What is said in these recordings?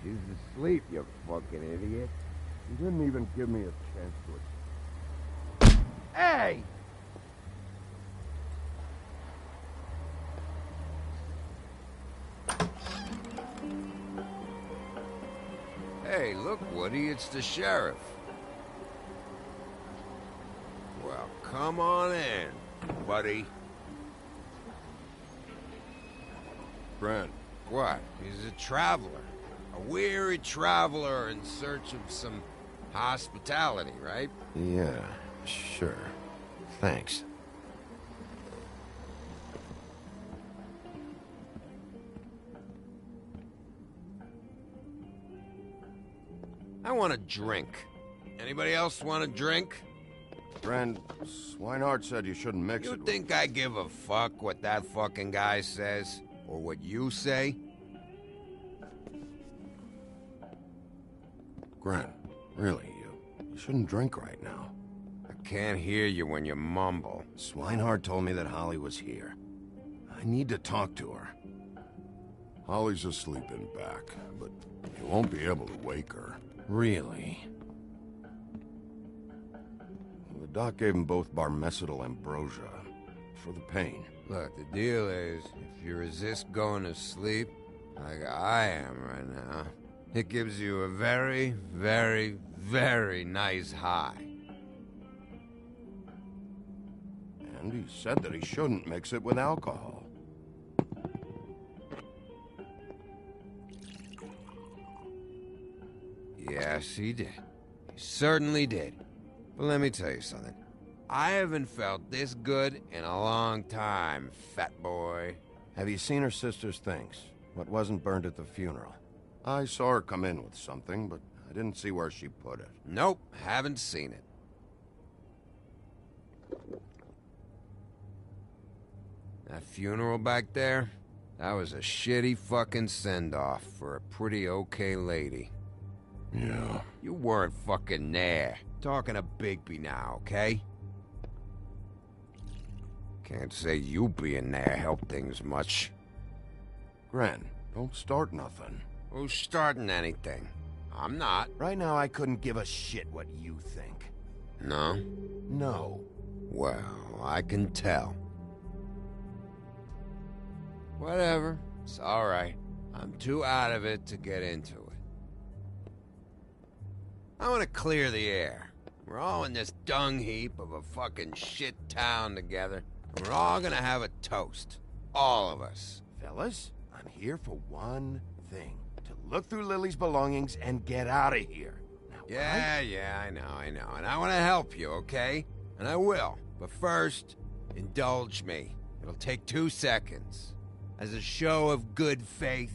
She's asleep, you fucking idiot. You didn't even give me a chance to... Hey! Hey, look, Woody, it's the sheriff. Well, come on in, buddy. Brent. What? He's a traveler. A weary traveler in search of some hospitality, right? Yeah, sure. Thanks. I want a drink. Anybody else want a drink? Brent, Swinehart said you shouldn't mix it You with... think I give a fuck what that fucking guy says? Or what you say? Grant, really, you shouldn't drink right now. I can't hear you when you mumble. Swinehart told me that Holly was here. I need to talk to her. Holly's asleep in back, but you won't be able to wake her. Really? The doc gave them both Barmecidal ambrosia for the pain. Look, the deal is, if you resist going to sleep, like I am right now, it gives you a very, very, very nice high. And he said that he shouldn't mix it with alcohol. Yes, he did. He certainly did. But let me tell you something. I haven't felt this good in a long time, fat boy. Have you seen her sister's things? What wasn't burned at the funeral? I saw her come in with something, but I didn't see where she put it. Nope, haven't seen it. That funeral back there, that was a shitty fucking send-off for a pretty okay lady. Yeah. You weren't fucking there. Talking to Bigby now, okay? Can't say you being there helped things much. Gren, don't start nothing. Who's starting anything? I'm not. Right now, I couldn't give a shit what you think. No? No. Well, I can tell. Whatever. It's alright. I'm too out of it to get into it. I want to clear the air. We're all in this dung heap of a fucking shit town together. And we're all gonna have a toast. All of us. Fellas, I'm here for one thing. To look through Lily's belongings and get out of here. Now, Yeah, I know. And I want to help you, okay? And I will. But first, indulge me. It'll take 2 seconds. As a show of good faith.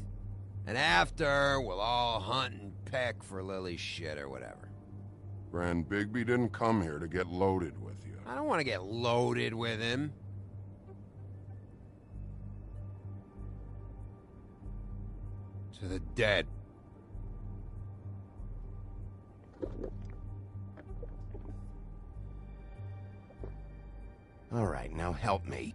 And after, we'll all hunt and peck for Lily's shit or whatever. Gren, Bigby didn't come here to get loaded with you. I don't want to get loaded with him. To the dead. All right, now help me.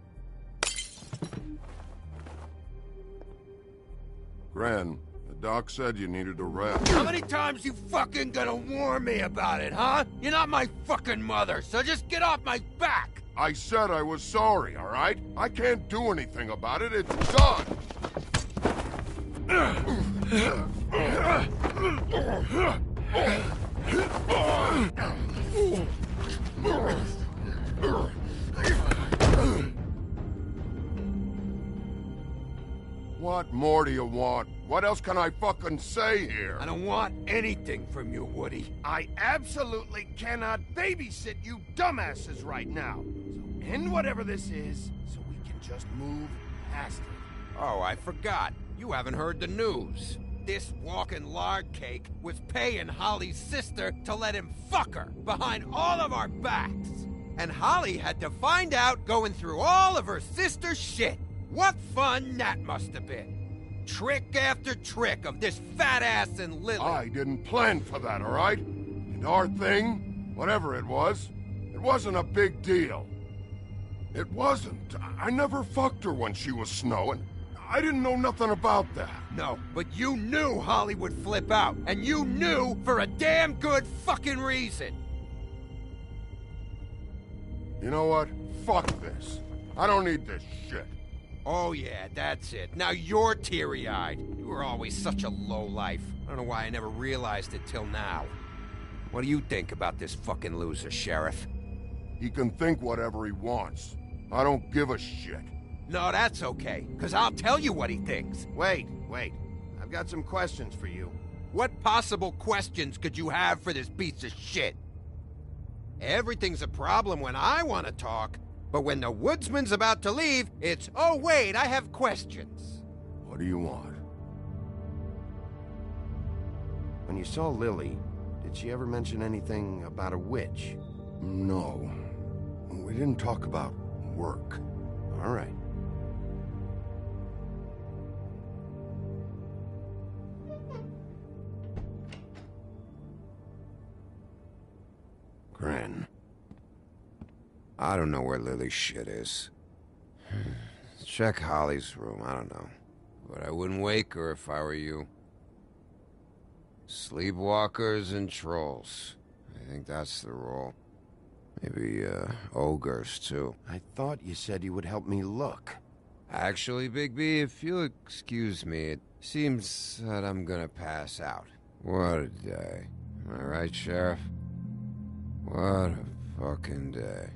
Gren, the doc said you needed a rest. How many times you fucking gonna warn me about it, huh? You're not my fucking mother, so just get off my back! I said I was sorry, all right? I can't do anything about it. It's done! What more do you want? What else can I fucking say here? I don't want anything from you, Woody. I absolutely cannot babysit you dumbasses right now. So end whatever this is, so we can just move past it. Oh, I forgot. You haven't heard the news. This walking lard cake was paying Holly's sister to let him fuck her behind all of our backs. And Holly had to find out going through all of her sister's shit. What fun that must have been. Trick after trick of this fat ass and Lily. I didn't plan for that, all right? And our thing, whatever it wasn't a big deal. It wasn't. I never fucked her when she was snowing. I didn't know nothing about that. No, but you knew Holly would flip out, and you knew for a damn good fucking reason. You know what? Fuck this. I don't need this shit. Oh yeah, that's it. Now you're teary-eyed. You were always such a lowlife. I don't know why I never realized it till now. What do you think about this fucking loser, Sheriff? He can think whatever he wants. I don't give a shit. No, that's okay, because I'll tell you what he thinks. Wait. I've got some questions for you. What possible questions could you have for this piece of shit? Everything's a problem when I want to talk, but when the woodsman's about to leave, it's, oh wait, I have questions. What do you want? When you saw Lily, did she ever mention anything about a witch? No. We didn't talk about work. All right. Gren. I don't know where Lily's shit is. Check Holly's room, I don't know. But I wouldn't wake her if I were you. Sleepwalkers and trolls. I think that's the rule. Maybe, ogres, too. I thought you said you would help me look. Actually, Bigby, if you'll excuse me, it seems that I'm gonna pass out. What a day. Am I right, Sheriff? What a fucking day.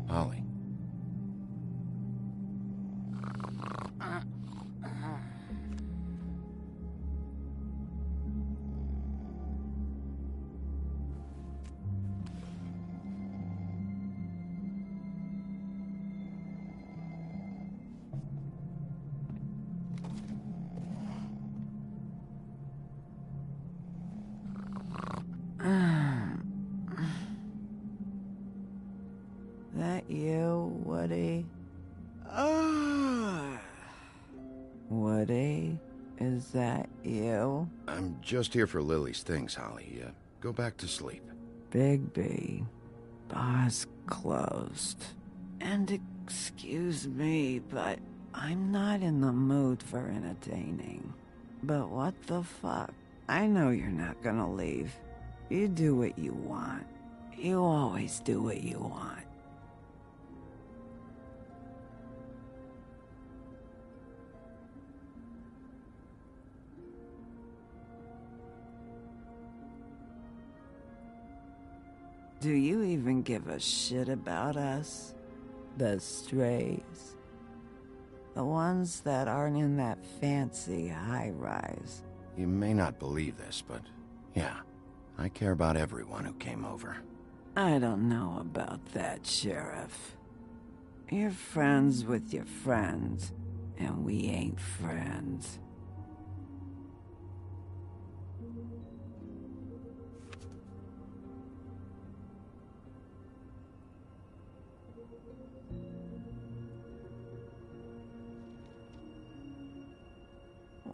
Holly. That you, Woody? Woody, is that you? I'm just here for Lily's things, Holly. Go back to sleep. Bigby, bar's closed. And excuse me, but I'm not in the mood for entertaining. But what the fuck? I know you're not gonna leave. You do what you want. You always do what you want. Do you even give a shit about us? The strays? The ones that aren't in that fancy high-rise? You may not believe this, but yeah, I care about everyone who came over. I don't know about that, Sheriff. You're friends with your friends, and we ain't friends.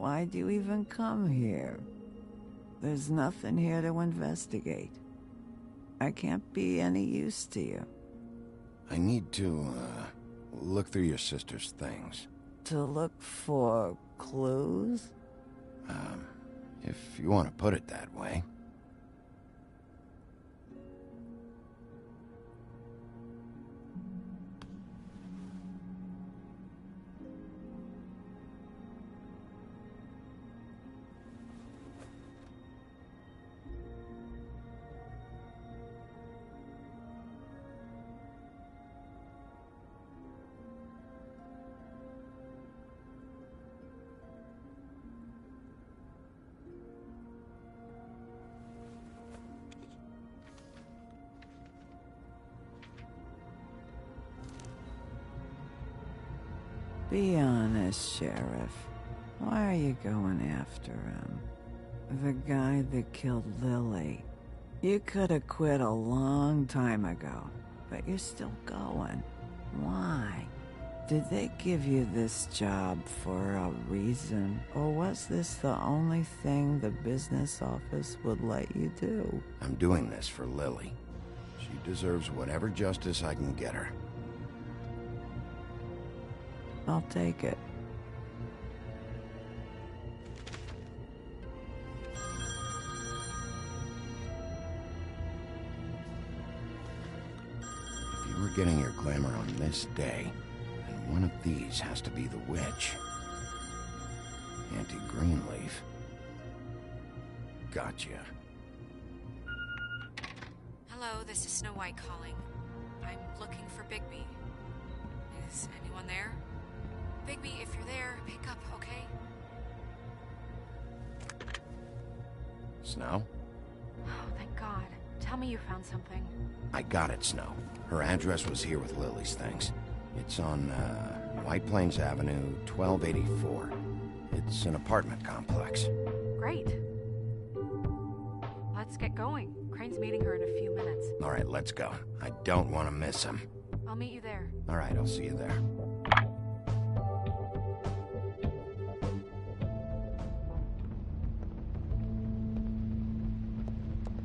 Why'd you even come here? There's nothing here to investigate. I can't be any use to you. I need to, look through your sister's things. To look for clues? If you want to put it that way. Be honest, Sheriff. Why are you going after him? The guy that killed Lily. You could have quit a long time ago, but you're still going. Why? Did they give you this job for a reason? Or was this the only thing the business office would let you do? I'm doing this for Lily. She deserves whatever justice I can get her. I'll take it. If you were getting your glamour on this day, then one of these has to be the witch. Auntie Greenleaf. Gotcha. Hello, this is Snow White calling. I'm looking for Bigby. Is anyone there? Bigby, if you're there, pick up, okay? Snow? Oh, thank God. Tell me you found something. I got it, Snow. Her address was here with Lily's things. It's on, White Plains Avenue, 1284. It's an apartment complex. Great. Let's get going. Crane's meeting her in a few minutes. All right, let's go. I don't want to miss him. I'll meet you there. All right, I'll see you there.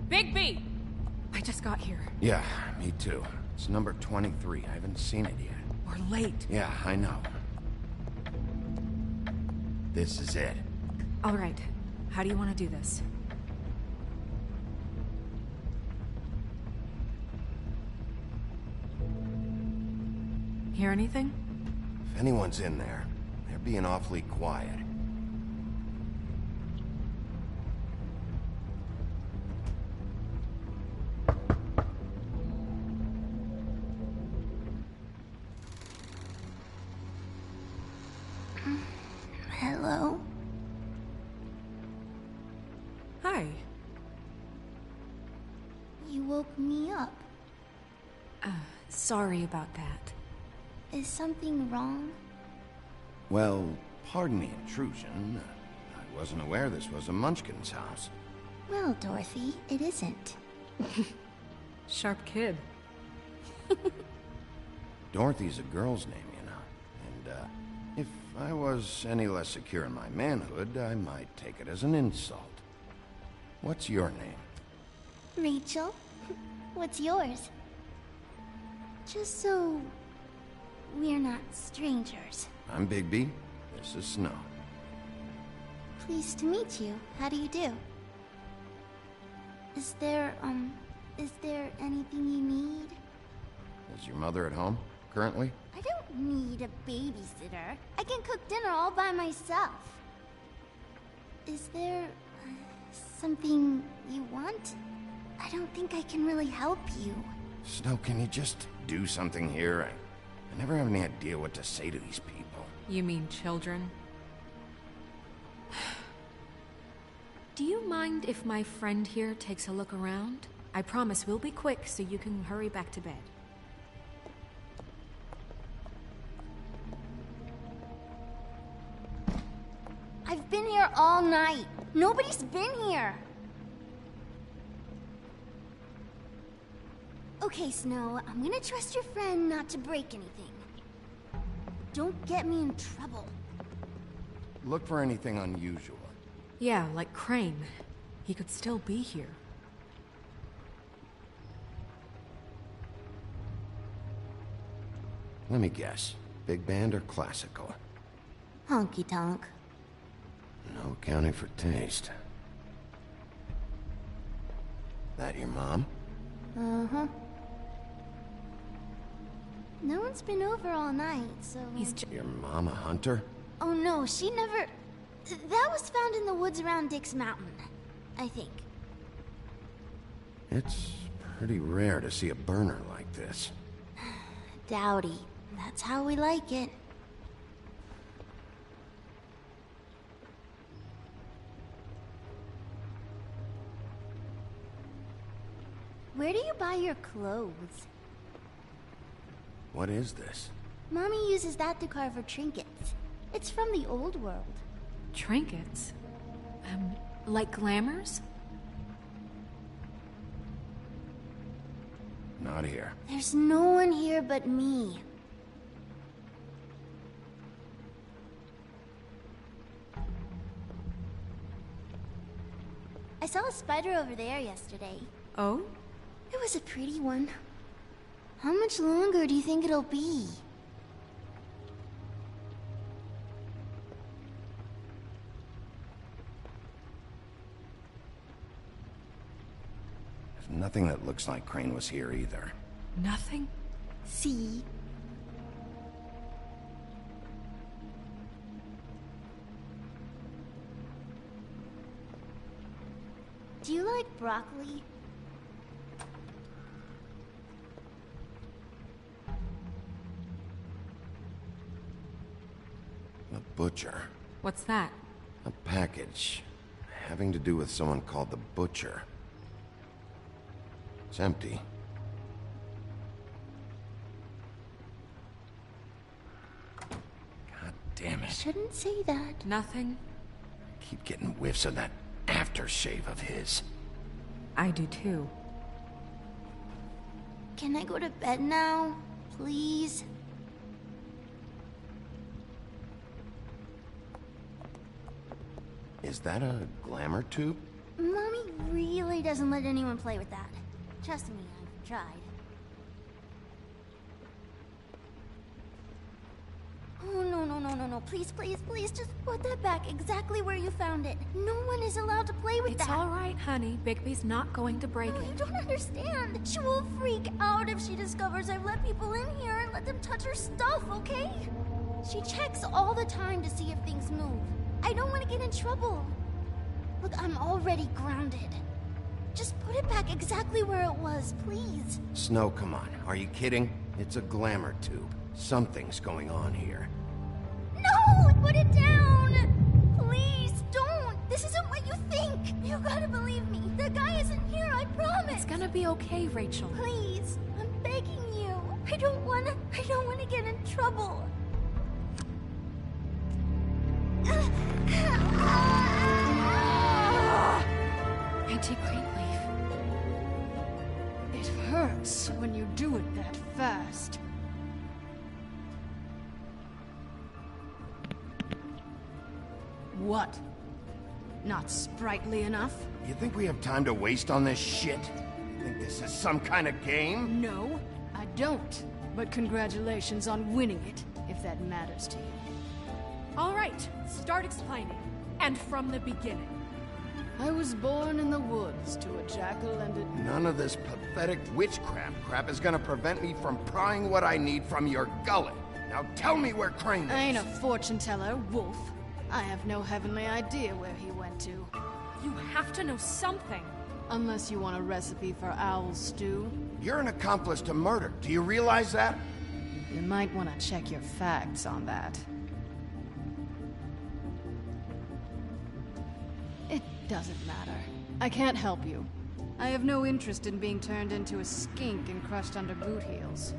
Bigby! I just got here. Yeah, me too. It's number 23. I haven't seen it yet. We're late. Yeah, I know. This is it. All right. How do you want to do this? Hear anything? If anyone's in there, they're being awfully quiet. Hello? Hi. You woke me up. Sorry about that. Is something wrong? Well, pardon the intrusion. I wasn't aware this was a Munchkin's house. Well, Dorothy, it isn't. Sharp kid. Dorothy's a girl's name, you know. And, if I was any less secure in my manhood, I might take it as an insult. What's your name? Rachel? What's yours? Just so we're not strangers. I'm Bigby. This is Snow. Pleased to meet you. How do you do? Is there anything you need? Is your mother at home, currently? I don't need a babysitter. I can cook dinner all by myself. Is there something you want? I don't think I can really help you. Snow, can you just do something here? I never have any idea what to say to these people. You mean children? Do you mind if my friend here takes a look around? I promise we'll be quick so you can hurry back to bed. I've been here all night. Nobody's been here. Okay, Snow, I'm gonna trust your friend not to break anything. Don't get me in trouble. look for anything unusual. Yeah, like Crane. He could still be here. Let me guess. Big band or classical? Honky tonk. No accounting for taste. That your mom? Uh-huh. No one's been over all night, so... Your mom a hunter? Oh no, she never... That was found in the woods around Dick's Mountain, I think. It's pretty rare to see a burner like this. Dowdy. That's how we like it. Where do you buy your clothes? What is this? Mommy uses that to carve her trinkets. It's from the old world. Trinkets? Like glamours? Not here. There's no one here but me. I saw a spider over there yesterday. Oh? It was a pretty one. How much longer do you think it'll be? There's nothing that looks like Crane was here either. Nothing? See? Do you like broccoli? A butcher. What's that? A package. Having to do with someone called the Butcher. It's empty. God damn it. Shouldn't say that. Nothing? Keep getting whiffs of that aftershave of his. I do too. Can I go to bed now? Please? Is that a glamour tube? Mommy really doesn't let anyone play with that. Trust me, I've tried. Oh, no. Please, just put that back exactly where you found it. No one is allowed to play with that. It's all right, honey. Bigby's not going to break No, it. you don't understand. She will freak out if she discovers I've let people in here and let them touch her stuff, okay? She checks all the time to see if things move. I don't want to get in trouble. Look, I'm already grounded. Just put it back exactly where it was, please. Snow, come on. Are you kidding? It's a glamour tube. Something's going on here. No! Put it down! Please, don't! This isn't what you think! You gotta believe me. The guy isn't here, I promise! It's gonna be okay, Rachel. Please, I'm begging you. I don't wanna get in trouble. Auntie Greenleaf. It hurts when you do it that fast. What? Not sprightly enough? You think we have time to waste on this shit? You think this is some kind of game? No, I don't. But congratulations on winning it, if that matters to you. All right, start explaining. And from the beginning. I was born in the woods to a jackal and a... None of this pathetic witchcraft crap is gonna prevent me from prying what I need from your gullet. Now tell me where Crane is. I ain't a fortune teller, Wolf. I have no heavenly idea where he went to. You have to know something. Unless you want a recipe for owl stew. You're an accomplice to murder. Do you realize that? You might want to check your facts on that. It doesn't matter. I can't help you. I have no interest in being turned into a skink and crushed under boot heels.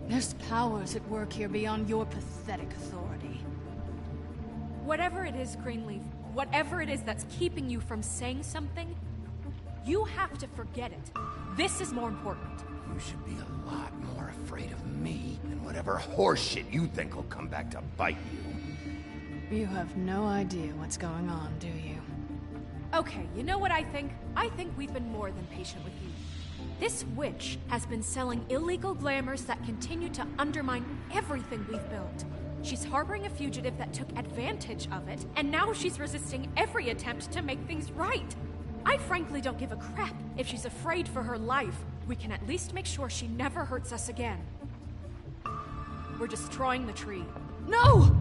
There's powers at work here beyond your pathetic authority. Whatever it is, Greenleaf, whatever it is that's keeping you from saying something, you have to forget it. This is more important. You should be a lot more afraid of me than whatever horseshit you think will come back to bite you. You have no idea what's going on, do you? Okay, you know what I think? I think we've been more than patient with you. This witch has been selling illegal glamours that continue to undermine everything we've built. She's harboring a fugitive that took advantage of it, and now she's resisting every attempt to make things right. I frankly don't give a crap if she's afraid for her life. We can at least make sure she never hurts us again. We're destroying the tree. No!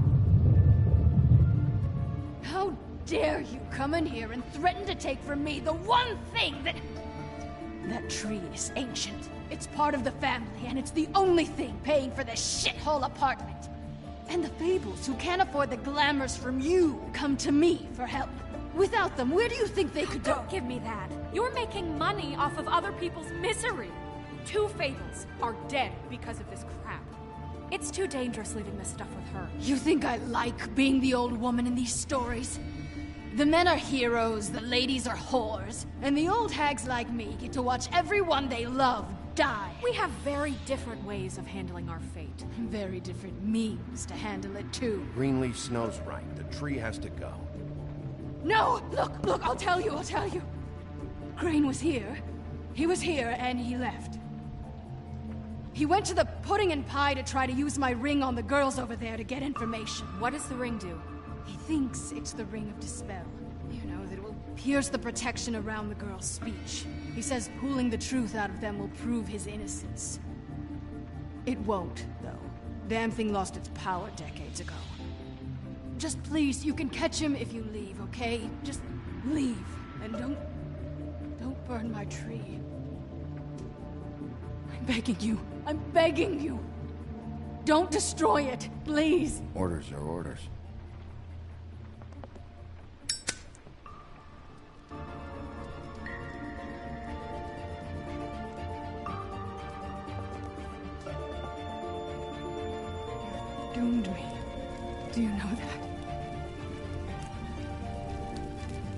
How dare you come in here and threaten to take from me the one thing that... That tree is ancient. It's part of the family, and it's the only thing paying for this shithole apartment. And the Fables, who can't afford the glamours from you, come to me for help. Without them, where do you think they could go? Don't give me that. You're making money off of other people's misery. 2 Fables are dead because of this crap. It's too dangerous leaving this stuff with her. You think I like being the old woman in these stories? The men are heroes, the ladies are whores, and the old hags like me get to watch everyone they love die. We have very different ways of handling our fate. Very different means to handle it, too. Greenleaf Snow's right. The tree has to go. No! Look, I'll tell you. Crane was here. He was here, and he left. He went to the Pudding and Pie to try to use my ring on the girls over there to get information. What does the ring do? He thinks it's the Ring of Dispel. You know, that it will pierce the protection around the girl's speech. He says pulling the truth out of them will prove his innocence. It won't, though. Damn thing lost its power decades ago. Just please, you can catch him if you leave, okay? Just leave, and don't burn my tree. I'm begging you. Don't destroy it, please. Orders are orders. Doomed me. Do you know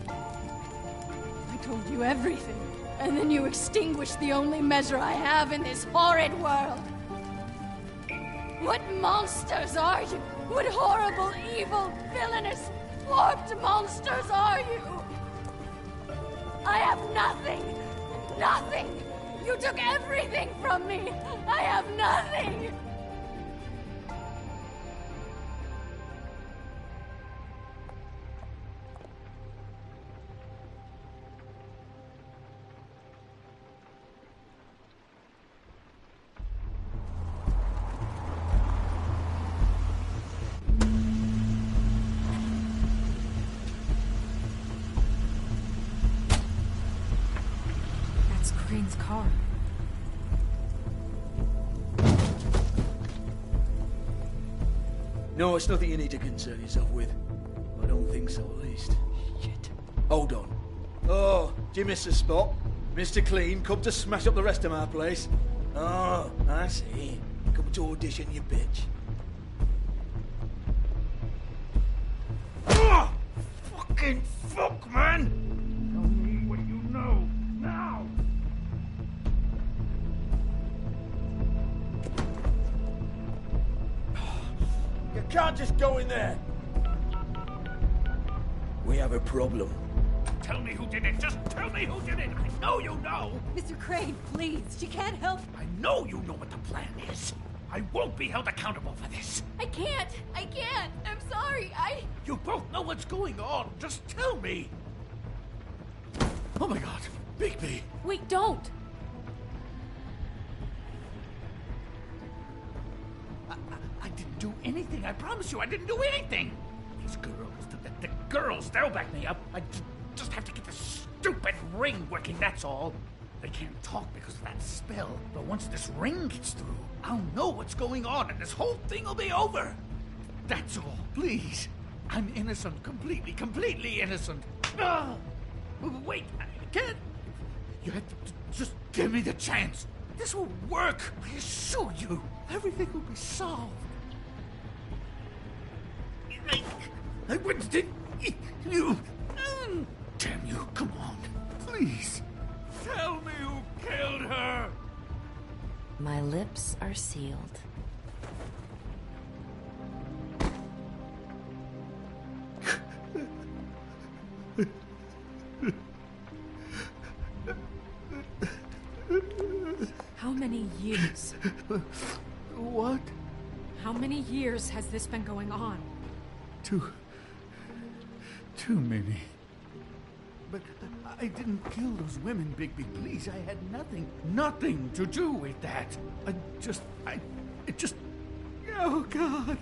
that? I told you everything, and then you extinguished the only measure I have in this horrid world. What monsters are you? What horrible, evil, villainous, warped monsters are you? I have nothing! Nothing! You took everything from me! I have nothing! Crane's car. No, it's nothing you need to concern yourself with. I don't think so, at least. Shit. Hold on. Oh, do you miss a spot? Mr. Clean, come to smash up the rest of my place. Oh, I see. Come to audition, you bitch. Oh, fucking fuck, man! Tell me what you know, now! You can't just go in there. We have a problem. Tell me who did it! Just tell me who did it! I know you know! Mr. Crane, please. She can't help. I know you know what the plan is! I won't be held accountable for this! I can't. I'm sorry. You both know what's going on! Just tell me! Oh my god, Bigby! Wait, don't! I didn't do anything, I promise you, I didn't do anything! These girls, the girls, they'll back me up. I just have to get this stupid ring working, that's all. They can't talk because of that spell, but once this ring gets through, I'll know what's going on and this whole thing will be over. That's all, please. I'm innocent, completely innocent. Ah! Wait, I can't. You have to just give me the chance. This will work, I assure you. Everything will be solved. I wouldn't did you. Damn you, come on, please. Tell me who killed her. My lips are sealed. many years? What? How many years has this been going on? Too many. But I didn't kill those women, Bigby. Please, I had nothing to do with that. Oh, God.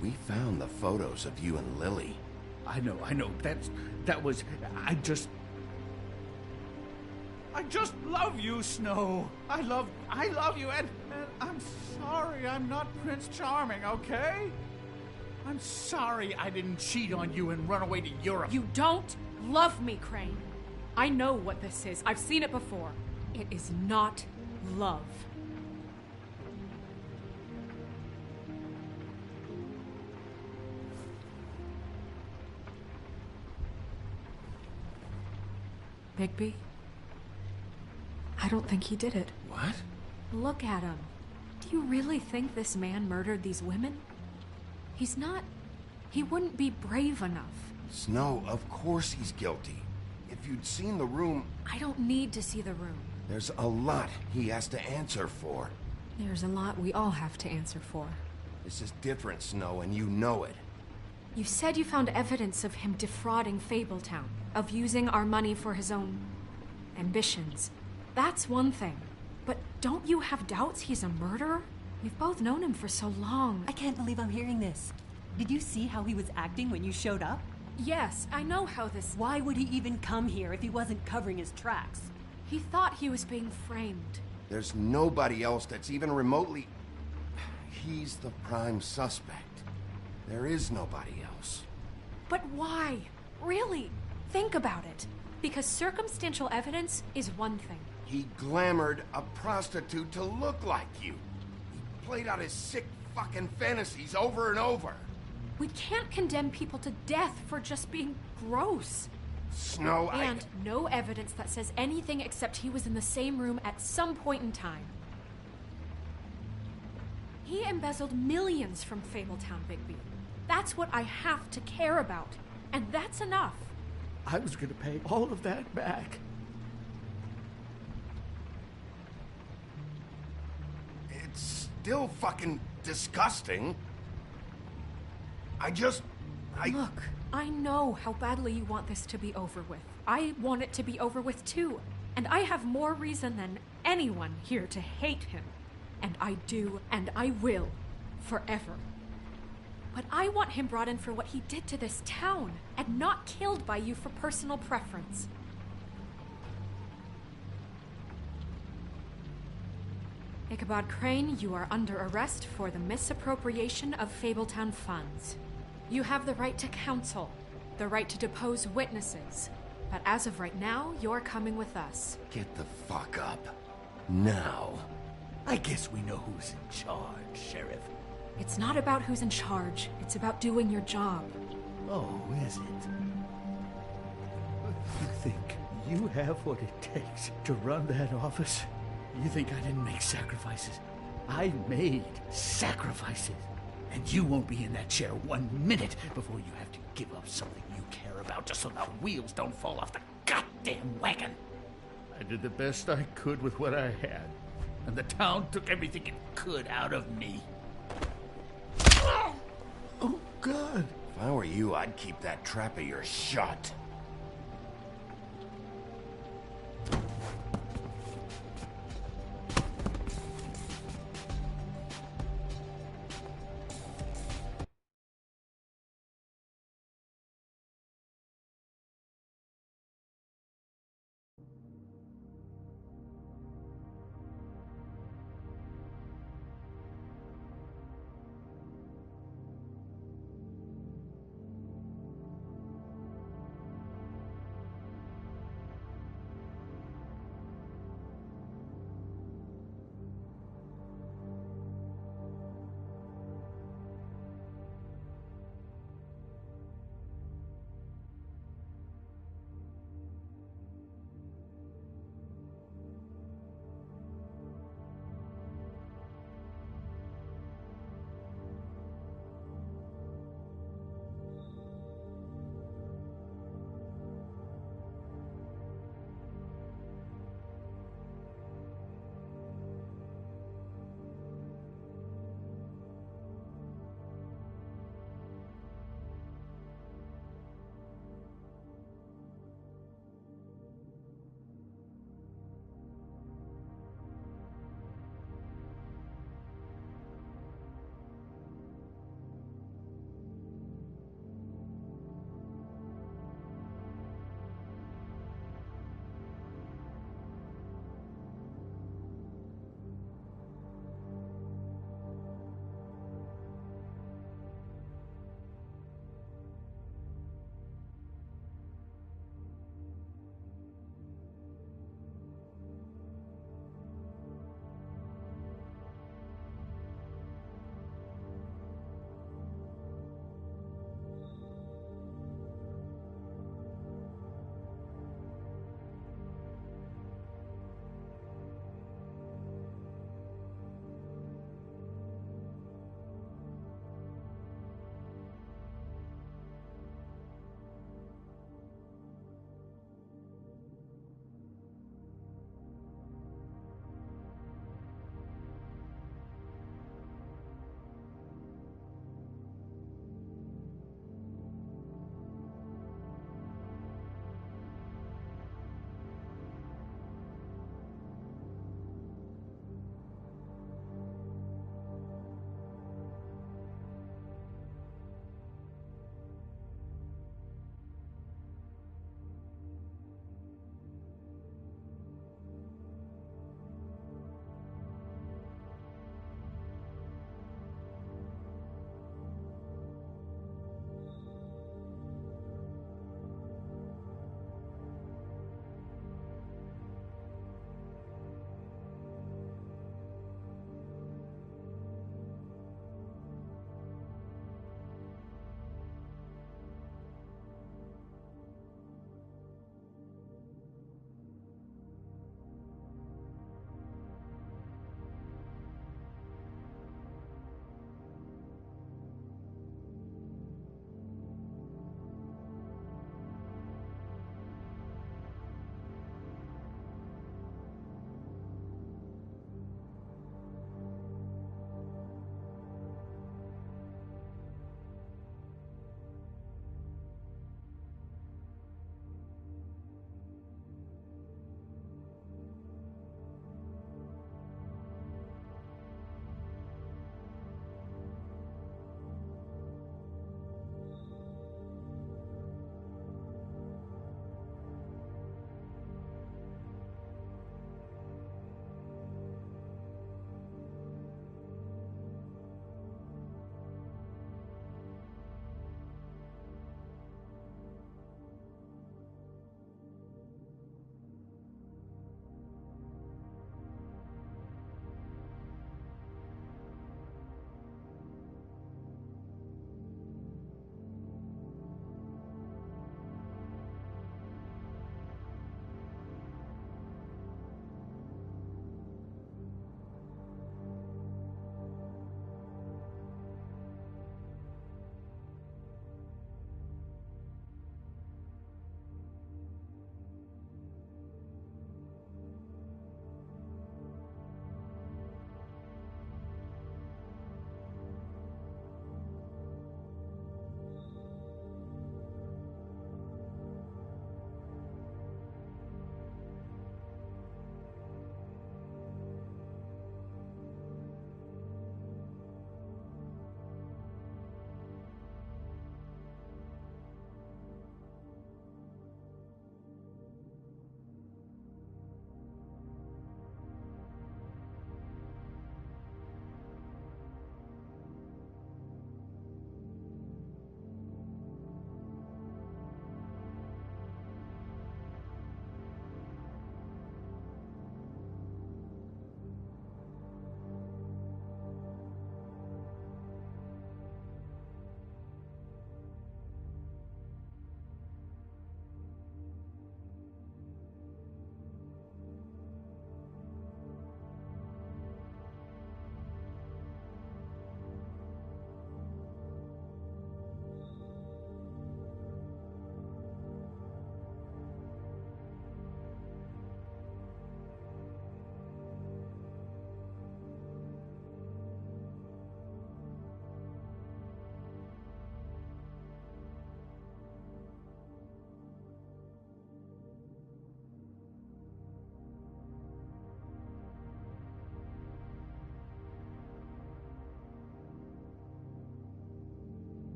We found the photos of you and Lily. I know. I just love you, Snow. I love you, and I'm sorry I'm not Prince Charming, okay? I'm sorry I didn't cheat on you and run away to Europe. You don't love me, Crane. I know what this is. I've seen it before. It is not love. Bigby? I don't think he did it. What? Look at him. Do you really think this man murdered these women? He's not... He wouldn't be brave enough. Snow, of course he's guilty. If you'd seen the room... I don't need to see the room. There's a lot he has to answer for. There's a lot we all have to answer for. This is different, Snow, and you know it. You said you found evidence of him defrauding Fabletown, of using our money for his own ambitions. That's one thing. But don't you have doubts he's a murderer? We've both known him for so long. I can't believe I'm hearing this. Did you see how he was acting when you showed up? Yes, I know how this... Why would he even come here if he wasn't covering his tracks? He thought he was being framed. There's nobody else that's even remotely... He's the prime suspect. There is nobody else. But why? Really? Think about it. Because circumstantial evidence is one thing. He glamored a prostitute to look like you. He played out his sick fucking fantasies over and over. We can't condemn people to death for just being gross. Snow, And no evidence that says anything except he was in the same room at some point in time. He embezzled millions from Fabletown, Bigby. That's what I have to care about. And that's enough. I was gonna pay all of that back. It's still fucking disgusting. Look, I know how badly you want this to be over with. I want it to be over with too. And I have more reason than anyone here to hate him. And I do, and I will. Forever. But I want him brought in for what he did to this town, and not killed by you for personal preference. Ichabod Crane, you are under arrest for the misappropriation of Fabletown funds. You have the right to counsel, the right to depose witnesses. But as of right now, you're coming with us. Get the fuck up. Now. I guess we know who's in charge, Sheriff. It's not about who's in charge. It's about doing your job. Oh, is it? You think you have what it takes to run that office? You think I didn't make sacrifices? I made sacrifices. And you won't be in that chair 1 minute before you have to give up something you care about just so the wheels don't fall off the goddamn wagon. I did the best I could with what I had. And the town took everything it could out of me. Oh, God. If I were you, I'd keep that trap of yours shut.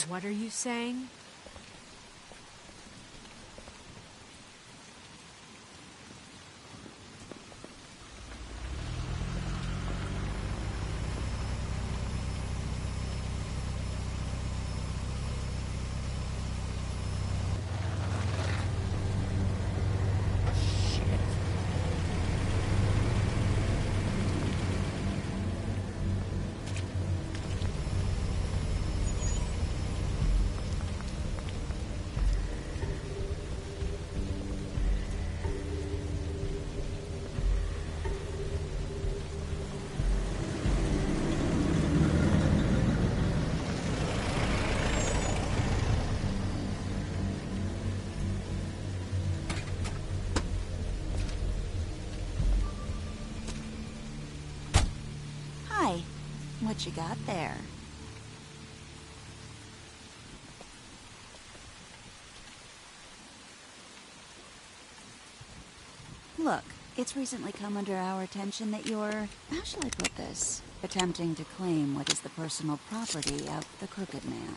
What are you saying? What you got there? Look, it's recently come under our attention that you're, how shall I put this, attempting to claim what is the personal property of the Crooked Man.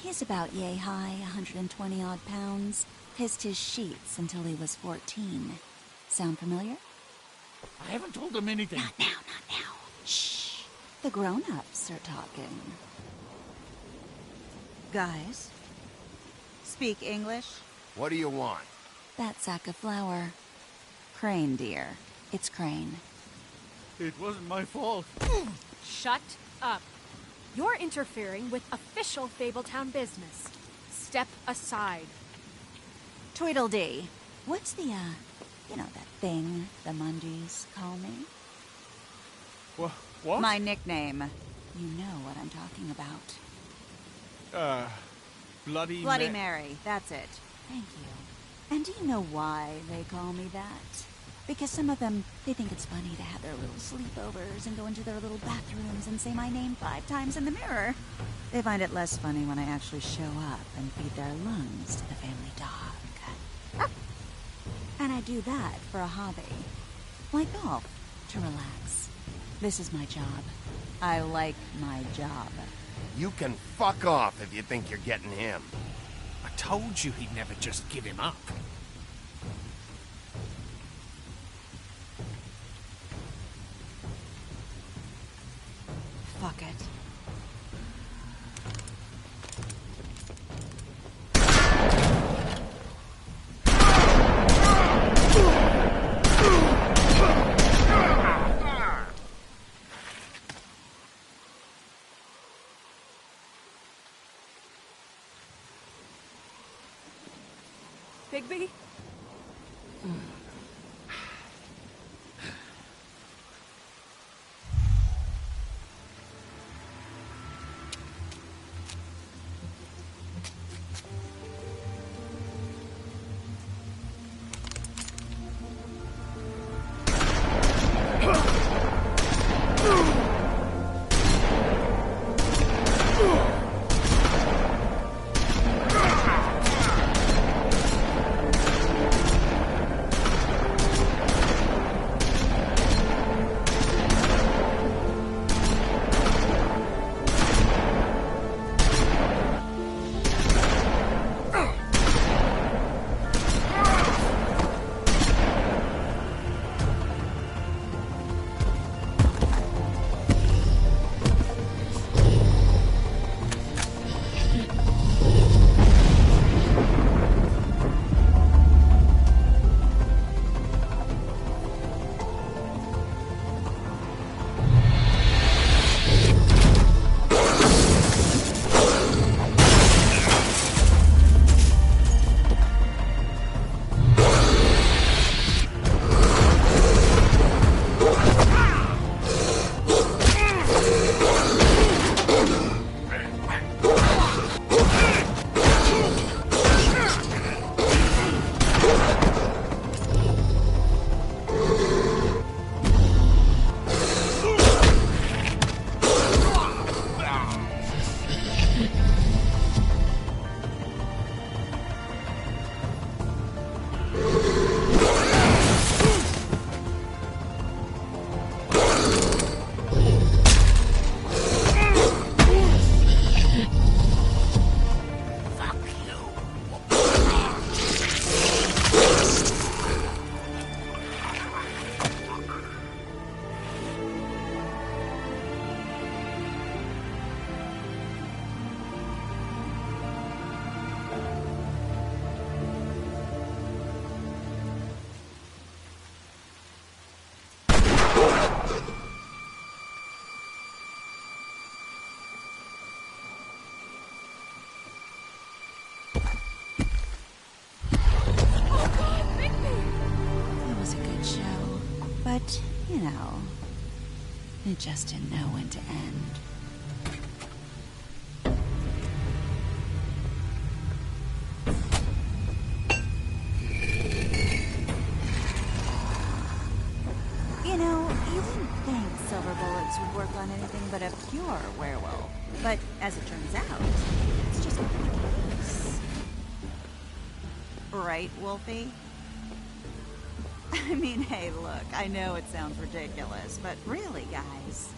He's about yay high, 120 odd pounds, pissed his sheets until he was 14. Sound familiar? I haven't told him anything. Not now, not now. Shh. The grown-ups are talking. Guys, speak English? What do you want? That sack of flour. Crane, dear. It's Crane. It wasn't my fault. Shut up. You're interfering with official Fabletown business. Step aside. Tweedledee. What's the, you know, that thing the Mundies call me? What? My nickname. You know what I'm talking about. Bloody Mary. That's it. Thank you. And do you know why they call me that? Because some of them, they think it's funny to have their little sleepovers and go into their little bathrooms and say my name 5 times in the mirror. They find it less funny when I actually show up and feed their lungs to the family dog. And I do that for a hobby. Like golf, to relax. This is my job. I like my job. You can fuck off if you think you're getting him. I told you he'd never just give him up. Fuck it. Bigby? know. It just didn't know when to end. You know, you wouldn't think silver bullets would work on anything but a pure werewolf. But as it turns out, it's just what it is. Right, Wolfie? I mean, hey, look, I know it sounds ridiculous, but really, guys,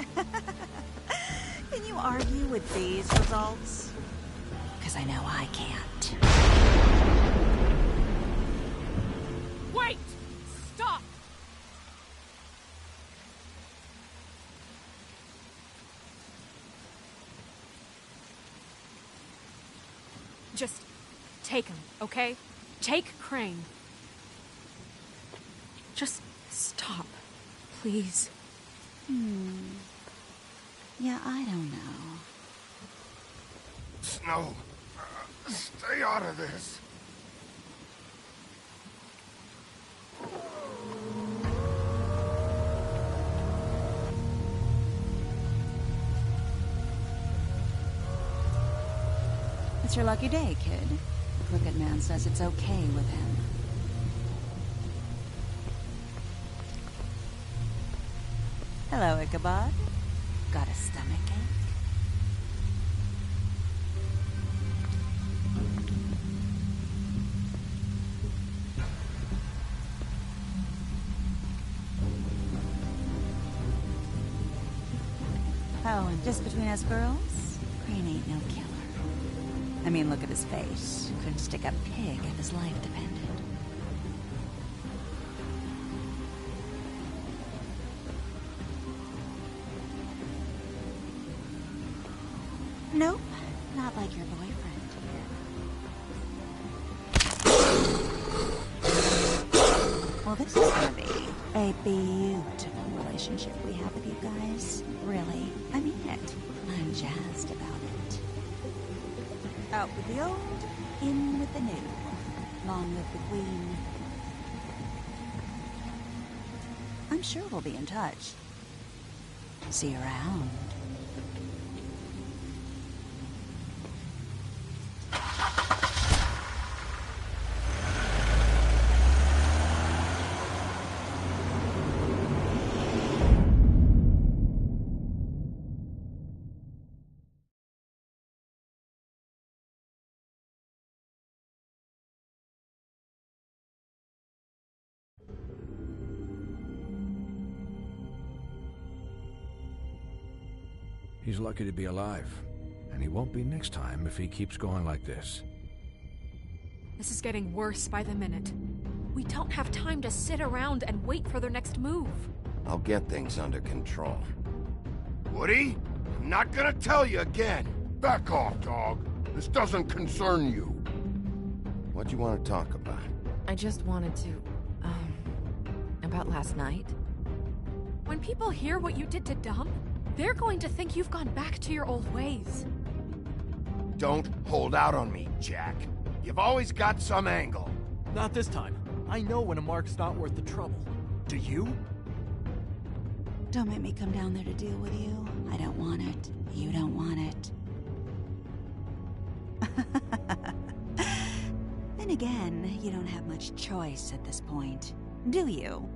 can you argue with these results? Because I know I can't. Wait! Stop! Just take him, okay? Take Crane. Just stop, please. Yeah, I don't know. Snow, stay out of this. It's your lucky day, kid. The Crooked Man says it's okay with him. Hello, Ichabod. Got a stomachache? Oh, and just between us girls, Crane ain't no killer. I mean, look at his face. Couldn't stick a pig if his life depended. Nope, not like your boyfriend here. Well, this is gonna be a beautiful relationship we have with you guys. Really, I mean it. I'm jazzed about it. Out with the old, in with the new. Long live the Queen. I'm sure we'll be in touch. See you around. He's lucky to be alive, and he won't be next time if he keeps going like this. This is getting worse by the minute. We don't have time to sit around and wait for their next move. I'll get things under control. Woody, I'm not gonna tell you again. Back off, dog. This doesn't concern you. What do you want to talk about? I just wanted to, about last night. When people hear what you did to Dom, they're going to think you've gone back to your old ways. Don't hold out on me, Jack. You've always got some angle. Not this time. I know when a mark's not worth the trouble. Do you? Don't make me come down there to deal with you. I don't want it. You don't want it. Then again, you don't have much choice at this point, do you?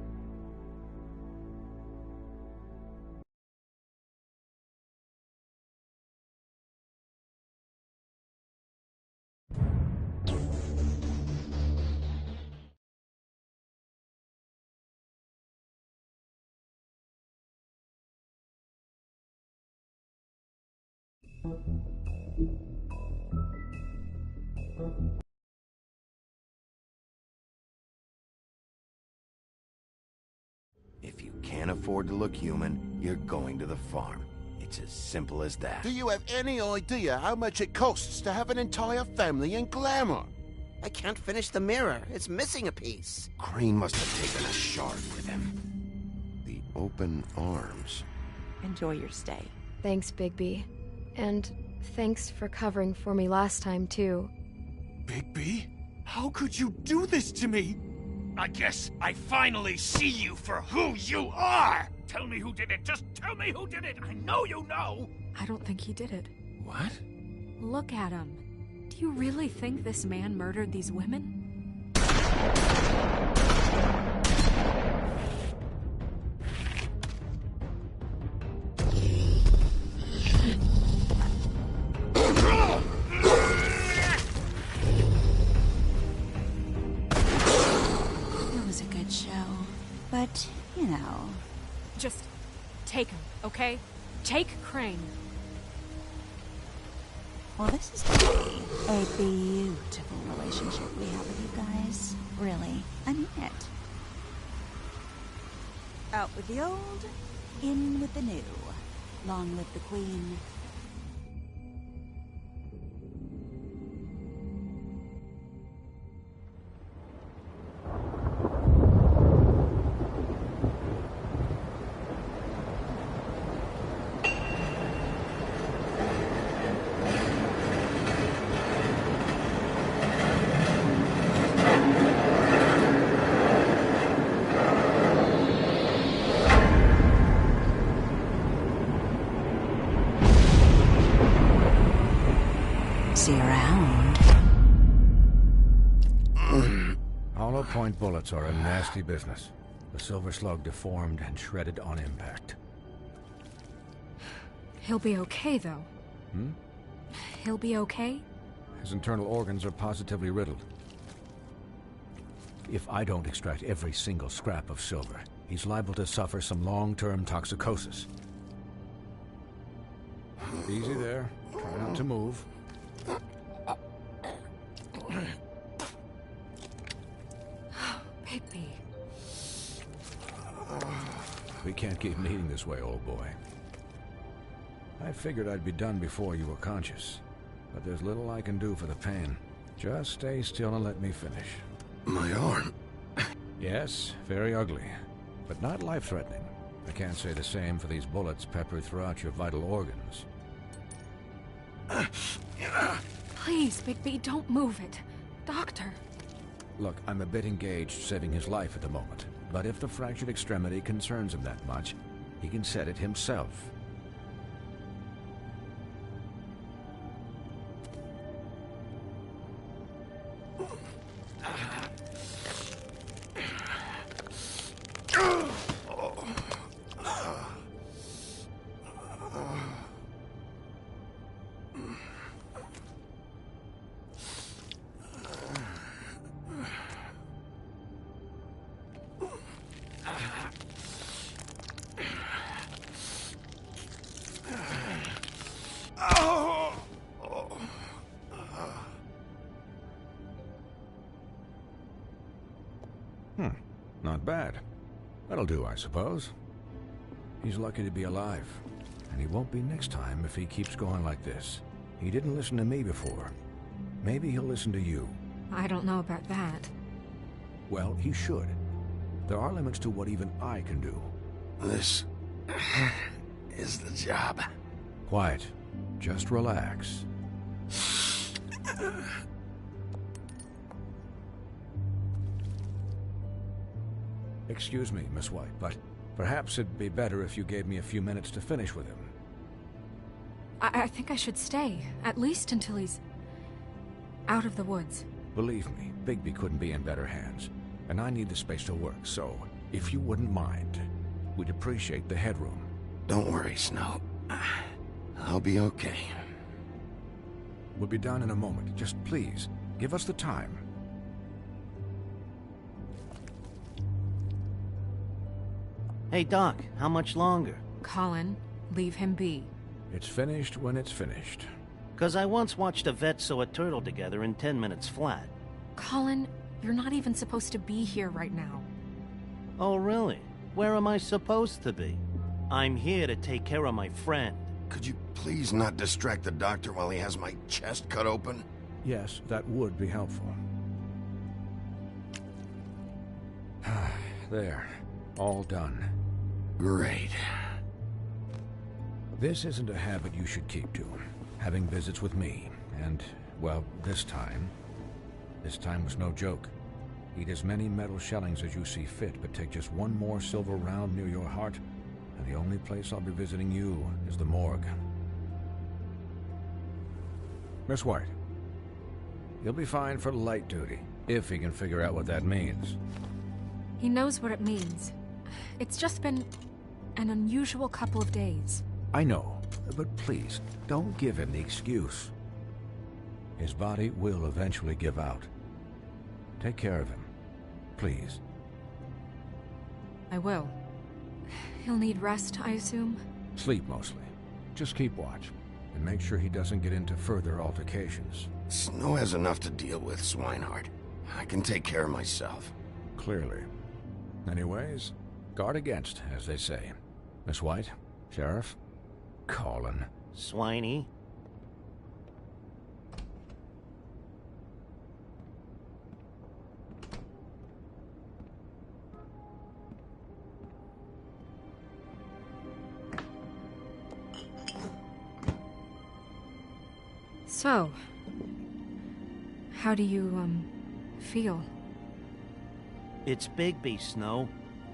If you can't afford to look human, you're going to the farm. It's as simple as that. Do you have any idea how much it costs to have an entire family in Glamour? I can't finish the mirror. It's missing a piece. Crane must have taken a shard with him. The open arms. Enjoy your stay. Thanks, Bigby. And thanks for covering for me last time, too. Bigby? How could you do this to me? I guess I finally see you for who you are! Tell me who did it! Just tell me who did it! I know you know! I don't think he did it. What? Look at him. Do you really think this man murdered these women? It was a good show, but, you know... Just take him, okay? Take Crane. Well, this is gonna be a beautiful relationship we have with you guys. Really. I mean it. Out with the old, in with the new. Long live the Queen. See you around. Hollow point bullets are a nasty business. The Silver Slug deformed and shredded on impact. He'll be okay, though. He'll be okay? His internal organs are positively riddled. If I don't extract every single scrap of silver, he's liable to suffer some long-term toxicosis. Easy there. Try not to move. Bigby. We can't keep meeting this way, old boy. I figured I'd be done before you were conscious, but there's little I can do for the pain. Just stay still and let me finish. My arm. Yes, very ugly, but not life-threatening. I can't say the same for these bullets peppered throughout your vital organs. Please, Bigby, don't move it. Doctor. Look, I'm a bit engaged saving his life at the moment, but if the fractured extremity concerns him that much, he can set it himself. Not bad. That'll do, I suppose. He's lucky to be alive, and he won't be next time if he keeps going like this. He didn't listen to me before. Maybe he'll listen to you. I don't know about that. Well, he should. There are limits to what even I can do. This is the job. Quiet. Just relax. Excuse me, Miss White, but perhaps it'd be better if you gave me a few minutes to finish with him. I think I should stay, at least until he's out of the woods. Believe me, Bigby couldn't be in better hands, and I need the space to work, so if you wouldn't mind, we'd appreciate the headroom. Don't worry, Snow. I'll be okay. We'll be done in a moment. Just please, give us the time. Hey, Doc, how much longer? Colin, leave him be. It's finished when it's finished. 'Cause I once watched a vet sew a turtle together in 10 minutes flat. Colin, you're not even supposed to be here right now. Oh, really? Where am I supposed to be? I'm here to take care of my friend. Could you please not distract the doctor while he has my chest cut open? Yes, that would be helpful. There. All done. Great. This isn't a habit you should keep to. Having visits with me. And, well, this time was no joke. Eat as many metal shellings as you see fit, but take just one more silver round near your heart, and the only place I'll be visiting you is the morgue. Miss White, you'll be fine for light duty, if he can figure out what that means. He knows what it means. It's just been an unusual couple of days. I know, but please, don't give him the excuse. His body will eventually give out. Take care of him, please. I will. He'll need rest, I assume? Sleep, mostly. Just keep watch, and make sure he doesn't get into further altercations. Snow has enough to deal with, Swinehart. I can take care of myself. Clearly. Anyways, guard against, as they say. Miss White, Sheriff, Colin. Swiney. So, how do you, feel? It's Bigby, Snow.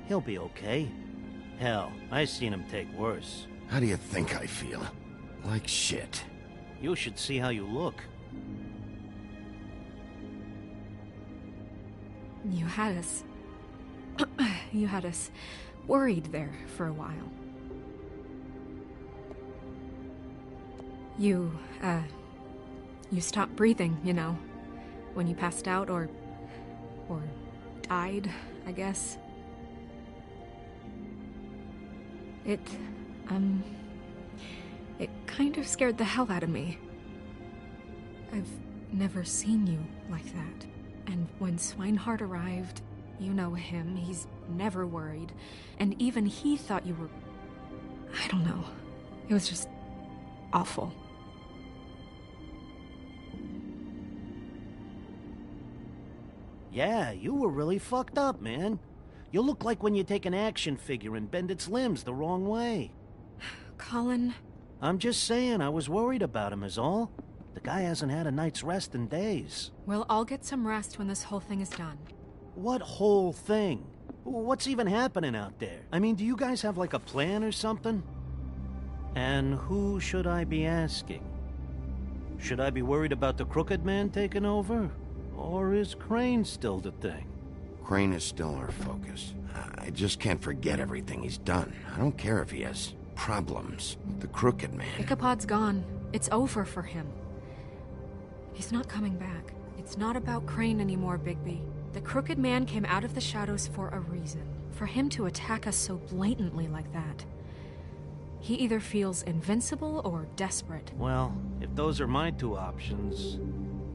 He'll be okay. Hell, I've seen him take worse. How do you think I feel? Like shit. You should see how you look. You had us... you had us worried there for a while. You stopped breathing, you know, when you passed out or died, I guess. It kind of scared the hell out of me. I've never seen you like that. And when Swinehart arrived, you know him, he's never worried. And even he thought you were... I don't know. It was just awful. Yeah, you were really fucked up, man. You look like when you take an action figure and bend its limbs the wrong way. Colin... I'm just saying, I was worried about him is all. The guy hasn't had a night's rest in days. We'll all get some rest when this whole thing is done. What whole thing? What's even happening out there? I mean, do you guys have like a plan or something? And who should I be asking? Should I be worried about the Crooked Man taking over? Or is Crane still the thing? Crane is still our focus. I just can't forget everything he's done. I don't care if he has problems with the Crooked Man. Ichabod's gone. It's over for him. He's not coming back. It's not about Crane anymore, Bigby. The Crooked Man came out of the shadows for a reason. For him to attack us so blatantly like that. He either feels invincible or desperate. Well, if those are my two options,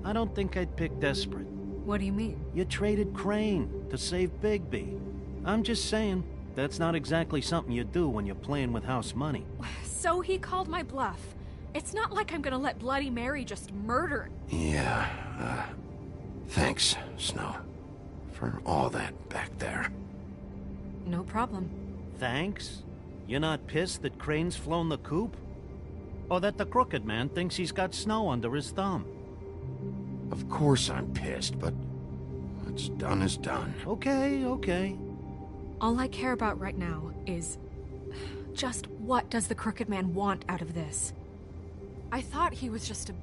I don't think I'd pick desperate. What do you mean? You traded Crane to save Bigby. I'm just saying, that's not exactly something you do when you're playing with house money. So he called my bluff. It's not like I'm gonna let Bloody Mary just murder... Yeah, thanks, Snow. For all that back there. No problem. Thanks? You're not pissed that Crane's flown the coop? Or that the Crooked Man thinks he's got Snow under his thumb? Of course I'm pissed, but what's done is done. Okay. All I care about right now is... just what does the Crooked Man want out of this? I thought he was just a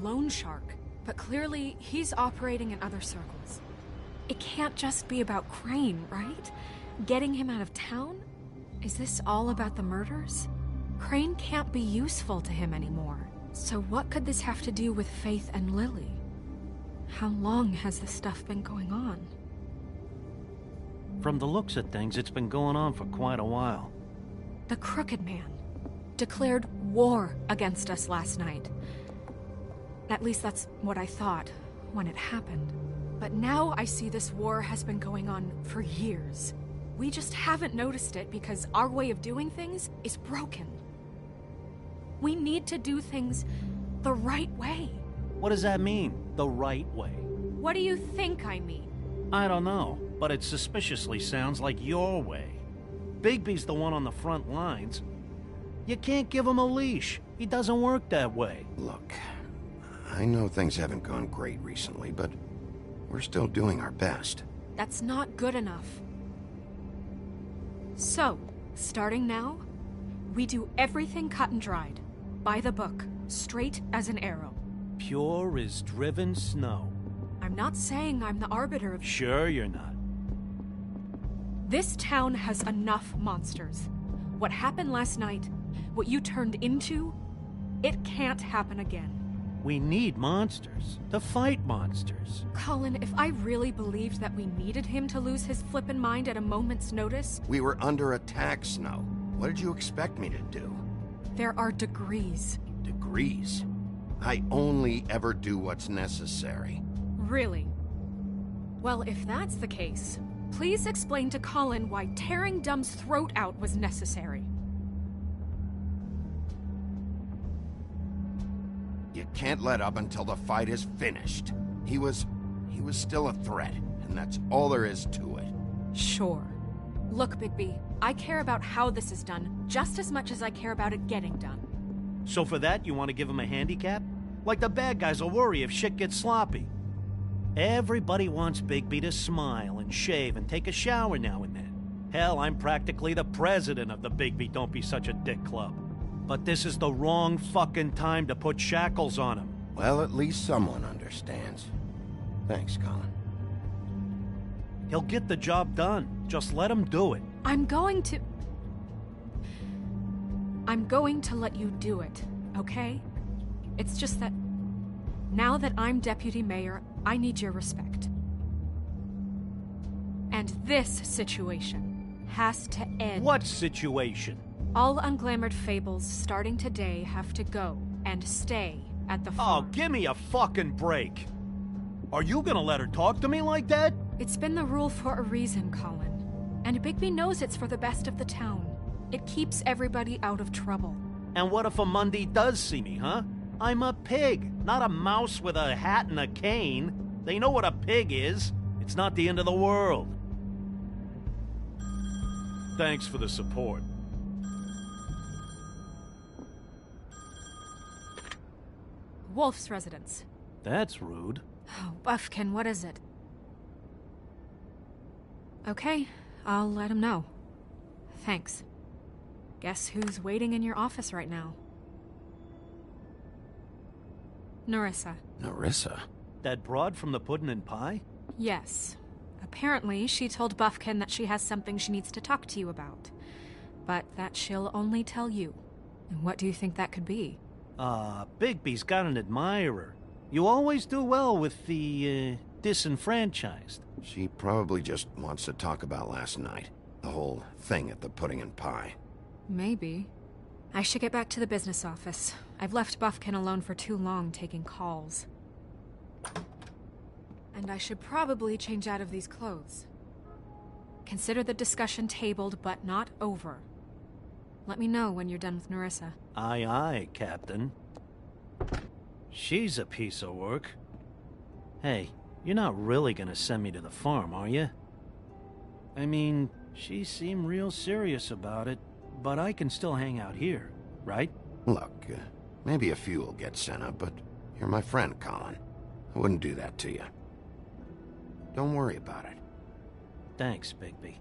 loan shark, but clearly he's operating in other circles. It can't just be about Crane, right? Getting him out of town? Is this all about the murders? Crane can't be useful to him anymore. So what could this have to do with Faith and Lily? How long has this stuff been going on? From the looks of things, it's been going on for quite a while. The Crooked Man declared war against us last night. At least that's what I thought when it happened. But now I see this war has been going on for years. We just haven't noticed it because our way of doing things is broken. We need to do things the right way. What does that mean, the right way? What do you think I mean? I don't know, but it suspiciously sounds like your way. Bigby's the one on the front lines. You can't give him a leash. He doesn't work that way. Look, I know things haven't gone great recently, but we're still doing our best. That's not good enough. So, starting now, We do everything cut and dried. By the book. Straight as an arrow. Pure as driven snow. I'm not saying I'm the arbiter of... Sure you're not. This town has enough monsters. What happened last night, what you turned into, it can't happen again. We need monsters. To fight monsters. Colin, if I really believed that we needed him to lose his flippin' mind at a moment's notice... We were under attack, Snow. What did you expect me to do? There are degrees. Degrees? I only ever do what's necessary. Really? Well, if that's the case, please explain to Colin why tearing Dumb's throat out was necessary. You can't let up until the fight is finished. He was still a threat, and that's all there is to it. Sure. Look, Bigby, I care about how this is done just as much as I care about it getting done. So for that, you want to give him a handicap? Like the bad guys will worry if shit gets sloppy. Everybody wants Bigby to smile and shave and take a shower now and then. Hell, I'm practically the president of the Bigby Don't Be Such a Dick Club. But this is the wrong fucking time to put shackles on him. Well, at least someone understands. Thanks, Colin. He'll get the job done. Just let him do it. I'm going to let you do it, okay? It's just that now that I'm deputy mayor, I need your respect. And this situation has to end. What situation? All unglamored fables starting today have to go and stay at the farm. Oh, give me a fucking break. Are you gonna let her talk to me like that? It's been the rule for a reason, Colin. And Bigby knows it's for the best of the town. It keeps everybody out of trouble. And what if a Mundy does see me, huh? I'm a pig, not a mouse with a hat and a cane. They know what a pig is. It's not the end of the world. Thanks for the support. Wolf's residence. That's rude. Oh, Buffkin, what is it? Okay, I'll let him know. Thanks. Guess who's waiting in your office right now? Nerissa. Nerissa? That broad from the Puddin' and Pie? Yes. Apparently, she told Buffkin that she has something she needs to talk to you about. But that she'll only tell you. And what do you think that could be? Bigby's got an admirer. You always do well with the, disenfranchised. She probably just wants to talk about last night. The whole thing at the Pudding and Pie. Maybe. I should get back to the business office. I've left Buffkin alone for too long taking calls. And I should probably change out of these clothes. Consider the discussion tabled, but not over. Let me know when you're done with Nerissa. Aye, aye, Captain. She's a piece of work. Hey, you're not really gonna send me to the farm, are you? I mean, she seemed real serious about it, but I can still hang out here, right? Look, maybe a few will get sent up, but you're my friend, Colin. I wouldn't do that to you. Don't worry about it. Thanks, Bigby.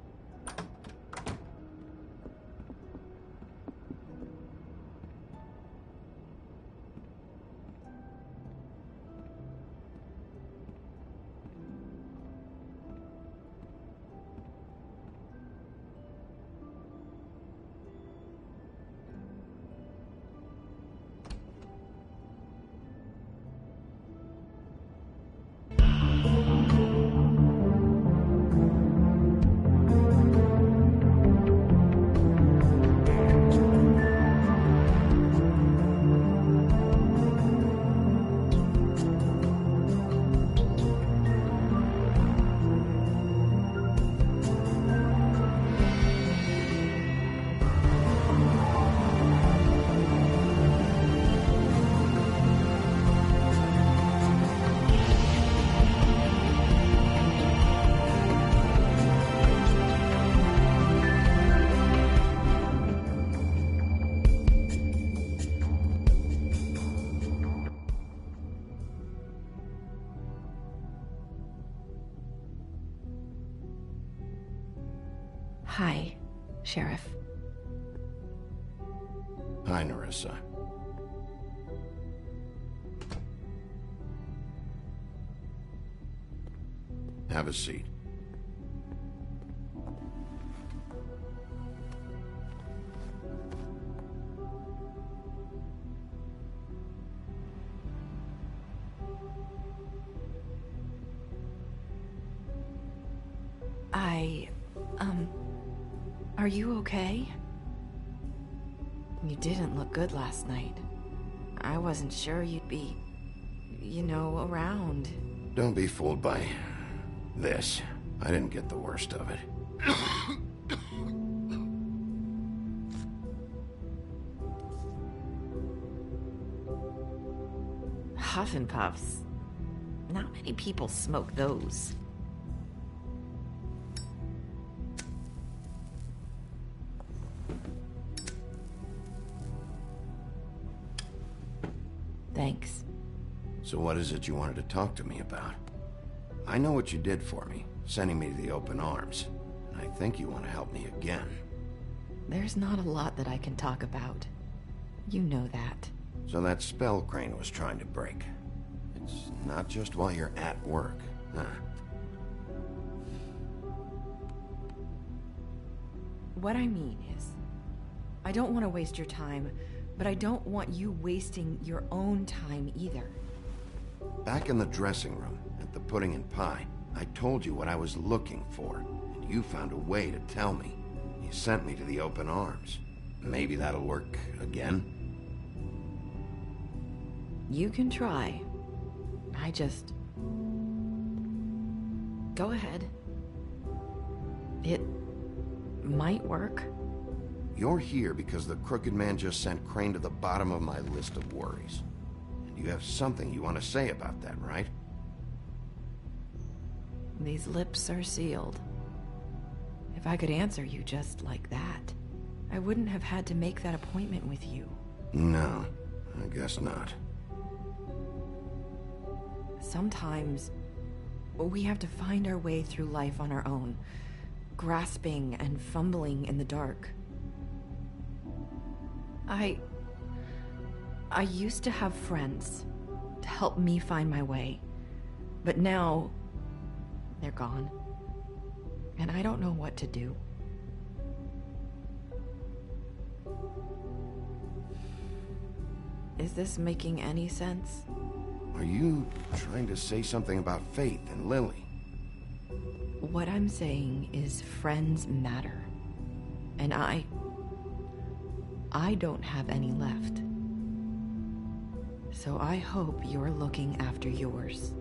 Hi, Sheriff. Hi, Nerissa. Have a seat. Are you okay? You didn't look good last night. I wasn't sure you'd be, you know, around. Don't be fooled by this. I didn't get the worst of it. Huff and Puffs. Not many people smoke those. Thanks. So what is it you wanted to talk to me about? I know what you did for me, sending me to the open arms. And I think you want to help me again. There's not a lot that I can talk about. You know that. So that spell Crane was trying to break. It's not just while you're at work, huh? What I mean is, I don't want to waste your time, but I don't want you wasting your own time either. Back in the dressing room, at the Pudding and Pie, I told you what I was looking for, and you found a way to tell me. You sent me to the open arms. Maybe that'll work again? You can try. I just... Go ahead. It might work. You're here because the Crooked Man just sent Crane to the bottom of my list of worries. And you have something you want to say about that, right? These lips are sealed. If I could answer you just like that, I wouldn't have had to make that appointment with you. No, I guess not. Sometimes, we have to find our way through life on our own, grasping and fumbling in the dark. I used to have friends to help me find my way, but now they're gone, and I don't know what to do. Is this making any sense? Are you trying to say something about Faith and Lily? What I'm saying is friends matter, and I don't have any left. So I hope you're looking after yours.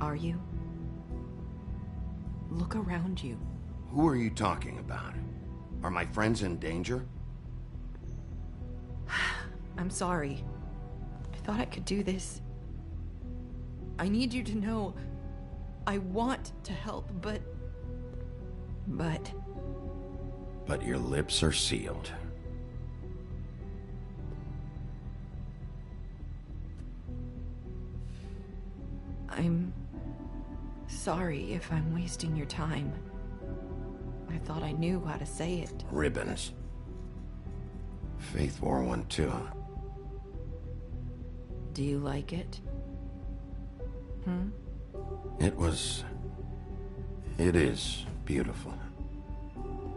Are you? Look around you. Who are you talking about? Are my friends in danger? I'm sorry. I thought I could do this. I need you to know I want to help, but your lips are sealed. I'm sorry if I'm wasting your time. I thought I knew how to say it. Ribbons. Faith wore one too. Do you like it? It is beautiful.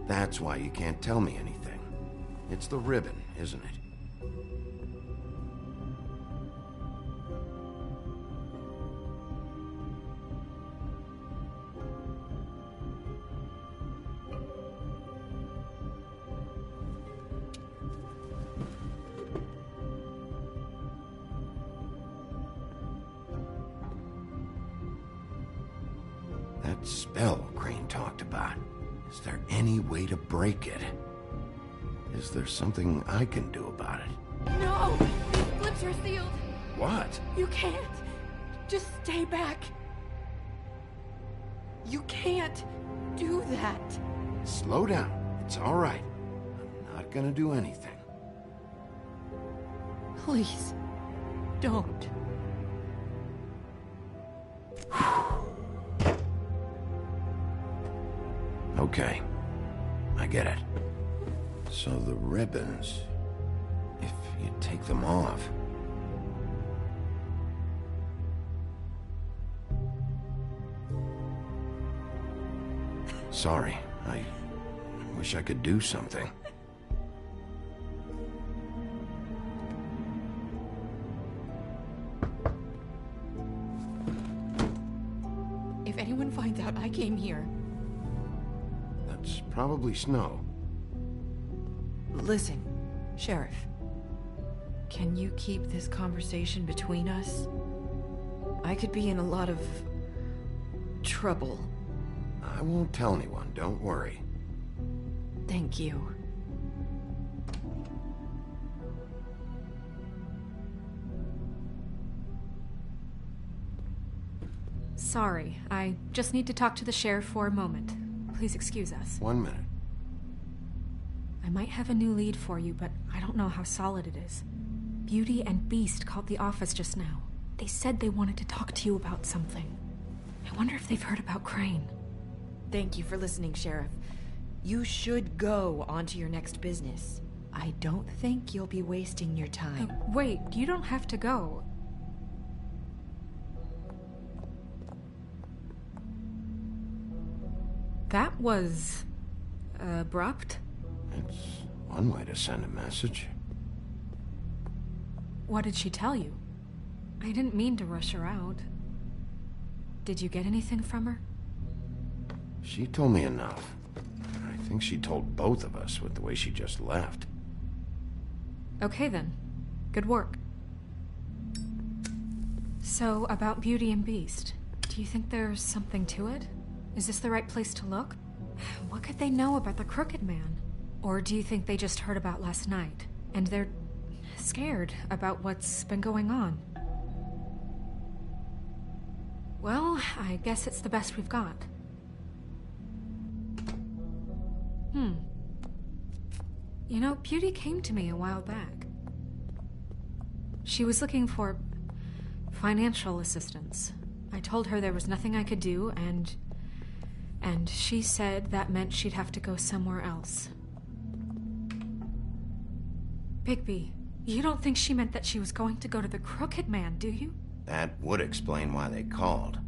That's why you can't tell me anything. It's the ribbon, isn't it? That spell Crane talked about. Is there any way to break it? Is there something I can do about it? No! These lips are sealed! What? You can't! Just stay back! You can't do that! Slow down. It's all right. I'm not gonna do anything. Please, don't. Okay. I get it. So the ribbons, if you take them off... Sorry, I wish I could do something. If anyone finds out I came here... That's probably Snow. Listen, Sheriff. Can you keep this conversation between us? I could be in a lot of... trouble. I won't tell anyone, don't worry. Thank you. Sorry, I just need to talk to the sheriff for a moment. Please excuse us. 1 minute. I might have a new lead for you, but I don't know how solid it is. Beauty and Beast called the office just now. They said they wanted to talk to you about something. I wonder if they've heard about Crane. Thank you for listening, Sheriff. You should go on to your next business. I don't think you'll be wasting your time. Wait, you don't have to go. That was... abrupt? It's one way to send a message. What did she tell you? I didn't mean to rush her out. Did you get anything from her? She told me enough. I think she told both of us with the way she just left. Okay then. Good work. So, about Beauty and Beast, do you think there's something to it? Is this the right place to look? What could they know about the Crooked Man? Or do you think they just heard about last night, and they're scared about what's been going on? Well, I guess it's the best we've got. You know, Beauty came to me a while back. She was looking for financial assistance. I told her there was nothing I could do, and she said that meant she'd have to go somewhere else. Bigby, you don't think she meant that she was going to go to the Crooked Man, do you? That would explain why they called.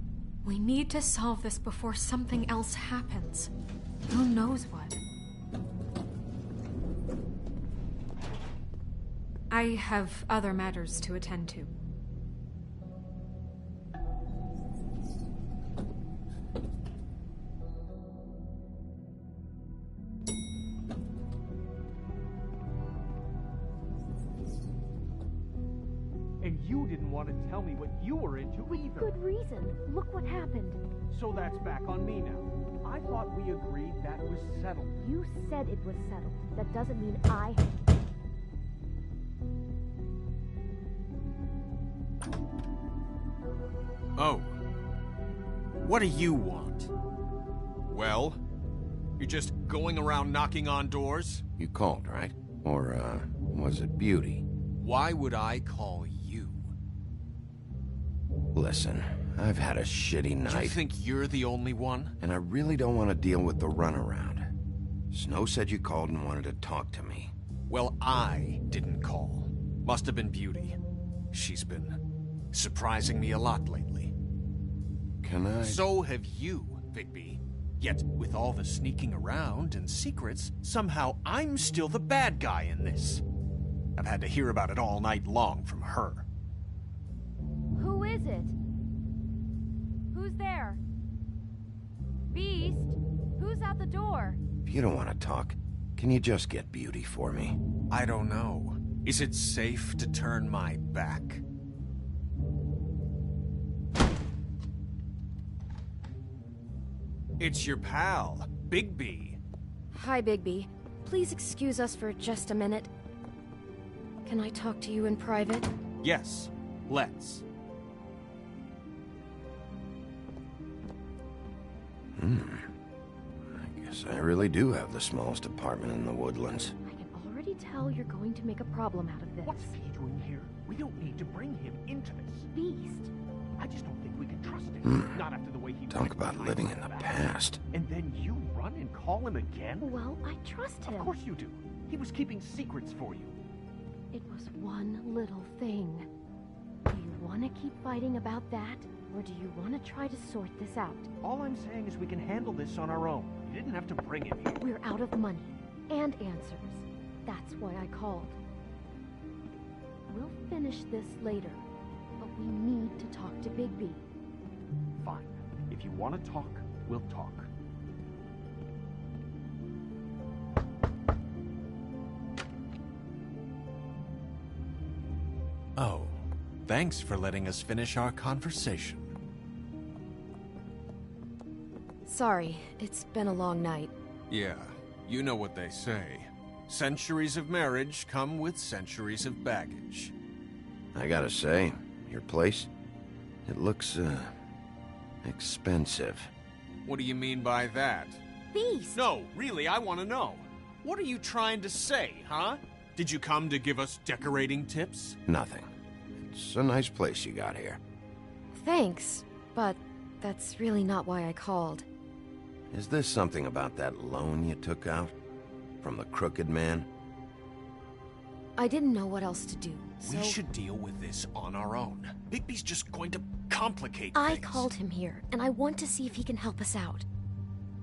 We need to solve this before something else happens. Who knows what? I have other matters to attend to. And you didn't want to tell me what you were into either. Good reason. Look what happened. So that's back on me now. I thought we agreed that was settled. You said it was settled. That doesn't mean I... Oh. What do you want? Well? You're just going around knocking on doors? You called, right? Or, was it Beauty? Why would I call you? Listen, I've had a shitty night. Do you think you're the only one? And I really don't want to deal with the runaround. Snow said you called and wanted to talk to me. Well, I didn't call. Must have been Beauty. She's been surprising me a lot lately. Can I... So have you, Bigby. Yet, with all the sneaking around and secrets, somehow I'm still the bad guy in this. I've had to hear about it all night long from her. Who is it? Who's there? Beast? Who's at the door? If you don't want to talk, can you just get Beauty for me? I don't know. Is it safe to turn my back? It's your pal, Bigby. Hi, Bigby. Please excuse us for just a minute. Can I talk to you in private? Yes, let's. I guess I really do have the smallest apartment in the Woodlands. I can already tell you're going to make a problem out of this. What's he doing here? We don't need to bring him into this. Beast. I just don't think we can trust him. Not after the way he... Talk about living in the past. And then you run and call him again? Well, I trust him. Of course you do. He was keeping secrets for you. It was one little thing. Do you want to keep fighting about that, or do you want to try to sort this out? All I'm saying is we can handle this on our own. You didn't have to bring him here. We're out of money and answers. That's why I called. We'll finish this later, but we need to talk to Bigby. Fine. If you want to talk, we'll talk. Oh, thanks for letting us finish our conversation. Sorry, it's been a long night. Yeah, you know what they say. Centuries of marriage come with centuries of baggage. I gotta say, your place, it looks, expensive. What do you mean by that? Beast! No, really, I want to know. What are you trying to say, huh? Did you come to give us decorating tips? Nothing. It's a nice place you got here. Thanks, but that's really not why I called. Is this something about that loan you took out? From the Crooked Man? I didn't know what else to do, so... We should deal with this on our own. Bigby's just going to complicate I things. called him here, and I want to see if he can help us out.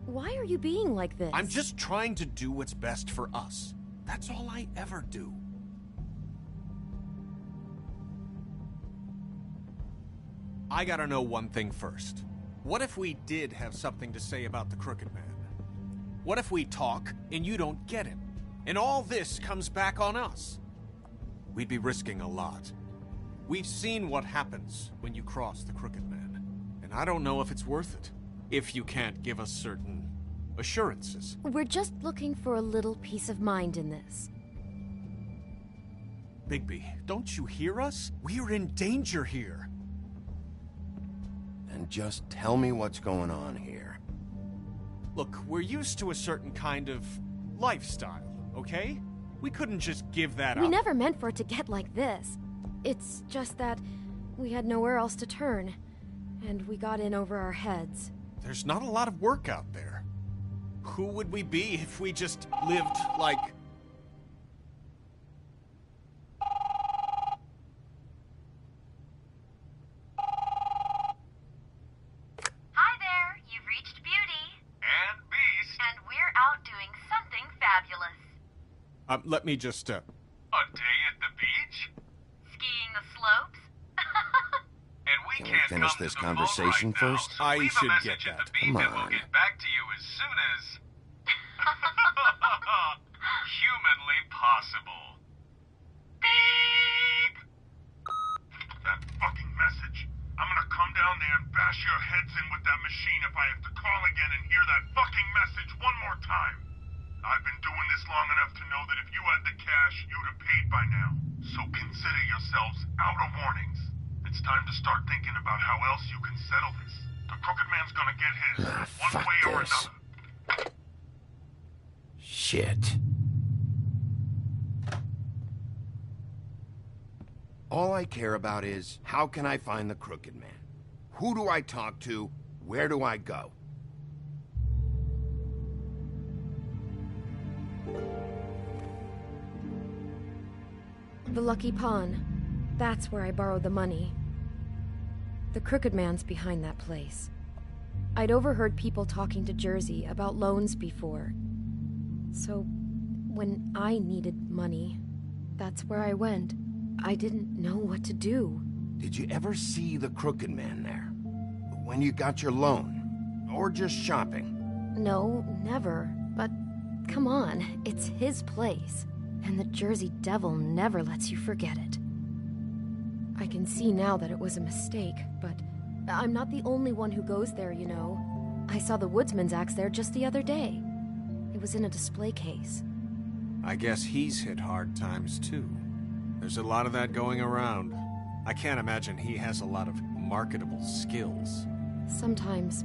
Why are you being like this? I'm just trying to do what's best for us. That's all I ever do. I gotta know one thing first. What if we did have something to say about the Crooked Man? What if we talk and you don't get him? And all this comes back on us? We'd be risking a lot. We've seen what happens when you cross the Crooked Man. And I don't know if it's worth it. If you can't give us certain assurances. We're just looking for a little peace of mind in this. Bigby, don't you hear us? We're in danger here. And just tell me what's going on here. Look, we're used to a certain kind of lifestyle, okay? We couldn't just give that up. We never meant for it to get like this. It's just that we had nowhere else to turn, and we got in over our heads. There's not a lot of work out there. Who would we be if we just lived like... Hi there, you've reached Beauty. And Beast. And we're out doing something fabulous. let me just, A day at the beach? Skiing the slopes? And we Can we finish this conversation first? I should get that. Come on. We'll get back to you as soon as... humanly possible. Beep! That fucking message. I'm gonna come down there and bash your heads in with that machine if I have to call again and hear that fucking message one more time. I've been doing this long enough to know that if you had the cash, you'd have paid by now. So consider yourselves out of warnings. It's time to start thinking about how else you can settle this. The Crooked Man's gonna get his, one way or another. Shit. All I care about is, how can I find the Crooked Man? Who do I talk to? Where do I go? The Lucky Pawn. That's where I borrowed the money. The Crooked Man's behind that place. I'd overheard people talking to Jersey about loans before. So, when I needed money, that's where I went. I didn't know what to do. Did you ever see the Crooked Man there? When you got your loan? Or just shopping? No, never. But come on, it's his place. And the Jersey Devil never lets you forget it. I can see now that it was a mistake, but I'm not the only one who goes there, you know. I saw the Woodsman's axe there just the other day. It was in a display case. I guess he's hit hard times, too. There's a lot of that going around. I can't imagine he has a lot of marketable skills. Sometimes,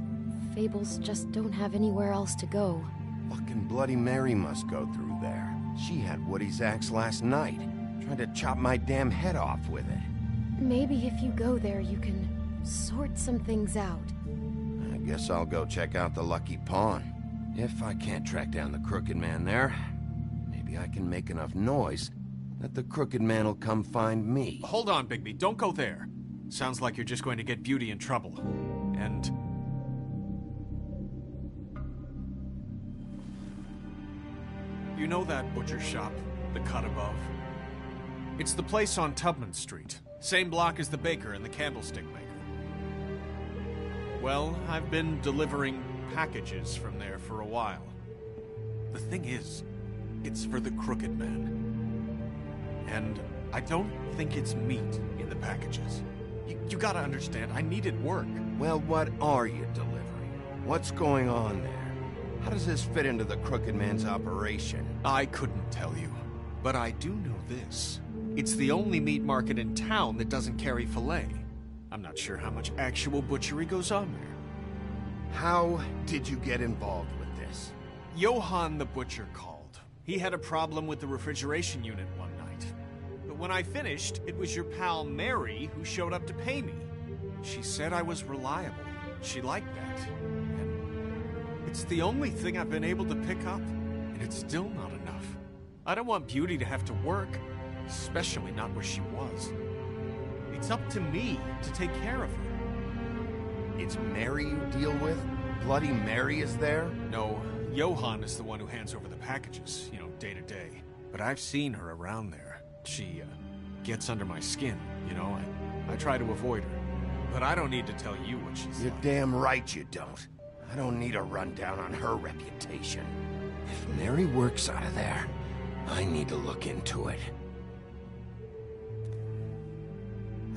fables just don't have anywhere else to go. Fucking Bloody Mary must go through there. She had Woody's axe last night. Tried to chop my damn head off with it. Maybe if you go there, you can sort some things out. I guess I'll go check out the Lucky Pawn. If I can't track down the Crooked Man there, maybe maybe I can make enough noise that the Crooked Man will come find me. Hold on, Bigby. Don't go there. Sounds like you're just going to get Beauty in trouble. And... you know that butcher shop? The cut above? It's the place on Tubman Street. Same block as the baker and the candlestick maker. Well, I've been delivering packages from there for a while. The thing is, it's for the Crooked Man. And I don't think it's meat in the packages. You gotta understand, I needed work. Well, what are you delivering? What's going on there? How does this fit into the Crooked Man's operation? I couldn't tell you, but I do know this. It's the only meat market in town that doesn't carry filet. I'm not sure how much actual butchery goes on there. How did you get involved with this? Johann the butcher called. He had a problem with the refrigeration unit one night. But when I finished, it was your pal Mary who showed up to pay me. She said I was reliable. She liked that. And it's the only thing I've been able to pick up, and it's still not enough. I don't want Beauty to have to work, especially not where she was. It's up to me to take care of her. It's Mary you deal with? Bloody Mary is there? No, Johann is the one who hands over the packages, day to day. But I've seen her around there. She, gets under my skin, I try to avoid her. But I don't need to tell you what she's You're like. damn right you don't. I don't need a rundown on her reputation. If Mary works out of there, I need to look into it.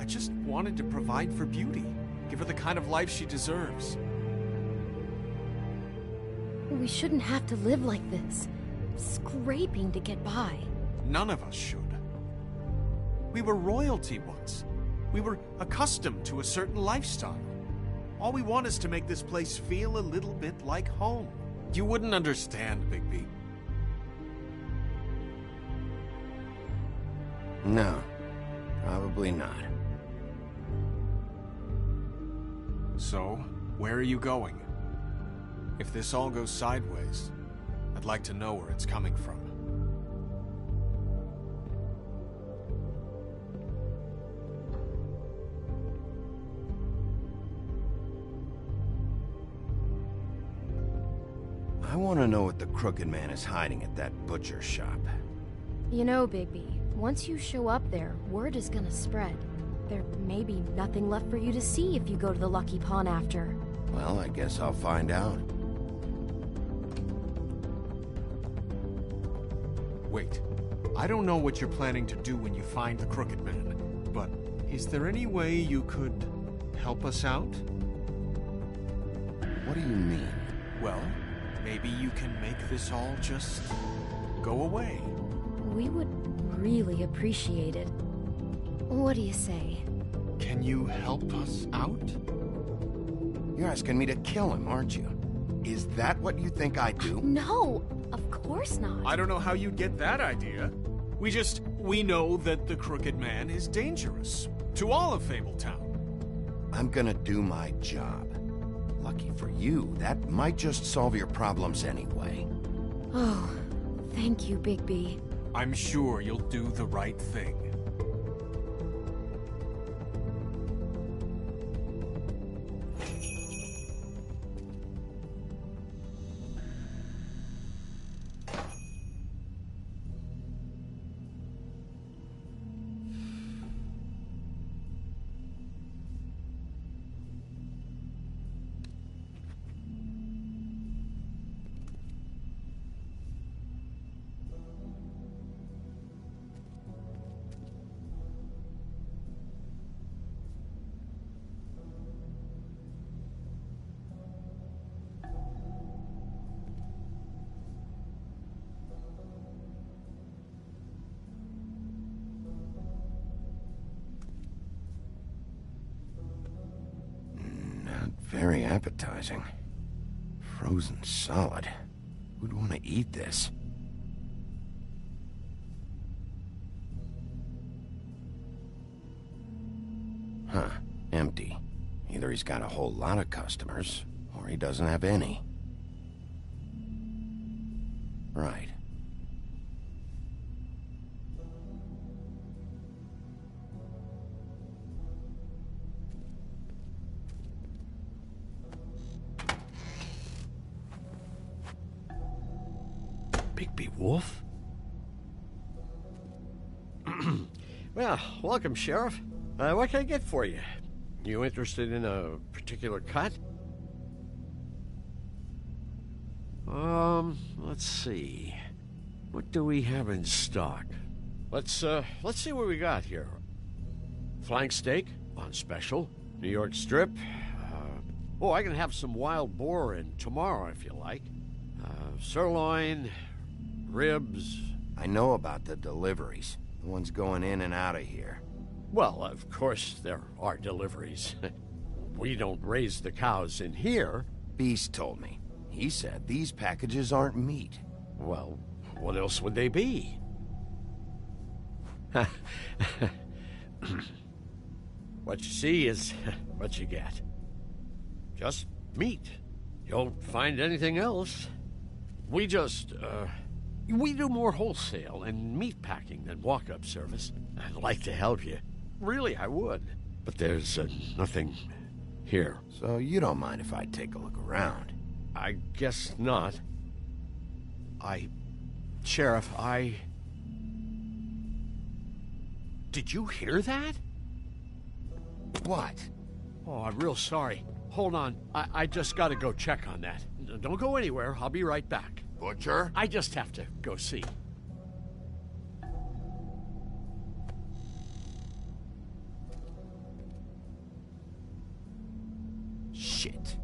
I just wanted to provide for Beauty. Give her the kind of life she deserves. We shouldn't have to live like this, scraping to get by. None of us should. We were royalty once. We were accustomed to a certain lifestyle. All we want is to make this place feel a little bit like home. You wouldn't understand, Bigby. No, probably not. So, where are you going? If this all goes sideways, I'd like to know where it's coming from. I want to know what the Crooked Man is hiding at that butcher shop. You know, Bigby, once you show up there, word is gonna spread. There may be nothing left for you to see if you go to the Lucky Pawn after. Well, I guess I'll find out. Wait, I don't know what you're planning to do when you find the Crooked Man, but is there any way you could help us out? What do you mean? Well, maybe you can make this all just go away. We would really appreciate it. What do you say? Can you help us out? You're asking me to kill him, aren't you? Is that what you think I do? No, of course not. I don't know how you'd get that idea. We know that the Crooked Man is dangerous. To all of Fabletown. I'm gonna do my job. Lucky for you, that might just solve your problems anyway. Oh, thank you, Bigby. I'm sure you'll do the right thing. Very appetizing. Frozen solid. Who'd want to eat this? Huh. Empty. Either he's got a whole lot of customers, or he doesn't have any. Right. Bigby Wolf? Well, welcome, Sheriff. What can I get for you? You interested in a particular cut? Let's see. What do we have in stock? Let's see what we got here. Flank steak on special. New York strip. I can have some wild boar in tomorrow if you like. Sirloin, ribs. I know about the deliveries. The ones going in and out of here. Well, of course there are deliveries. We don't raise the cows in here. Beast told me. He said these packages aren't meat. Well, what else would they be? What you see is what you get. Just meat. You won't find anything else. We do more wholesale and meat packing than walk-up service. I'd like to help you. Really, I would. But there's nothing here. So you don't mind if I take a look around? I guess not. Sheriff, Did you hear that? What? Oh, I'm real sorry. Hold on. I just gotta go check on that. Don't go anywhere. I'll be right back. Butcher? I just have to go see. Shit.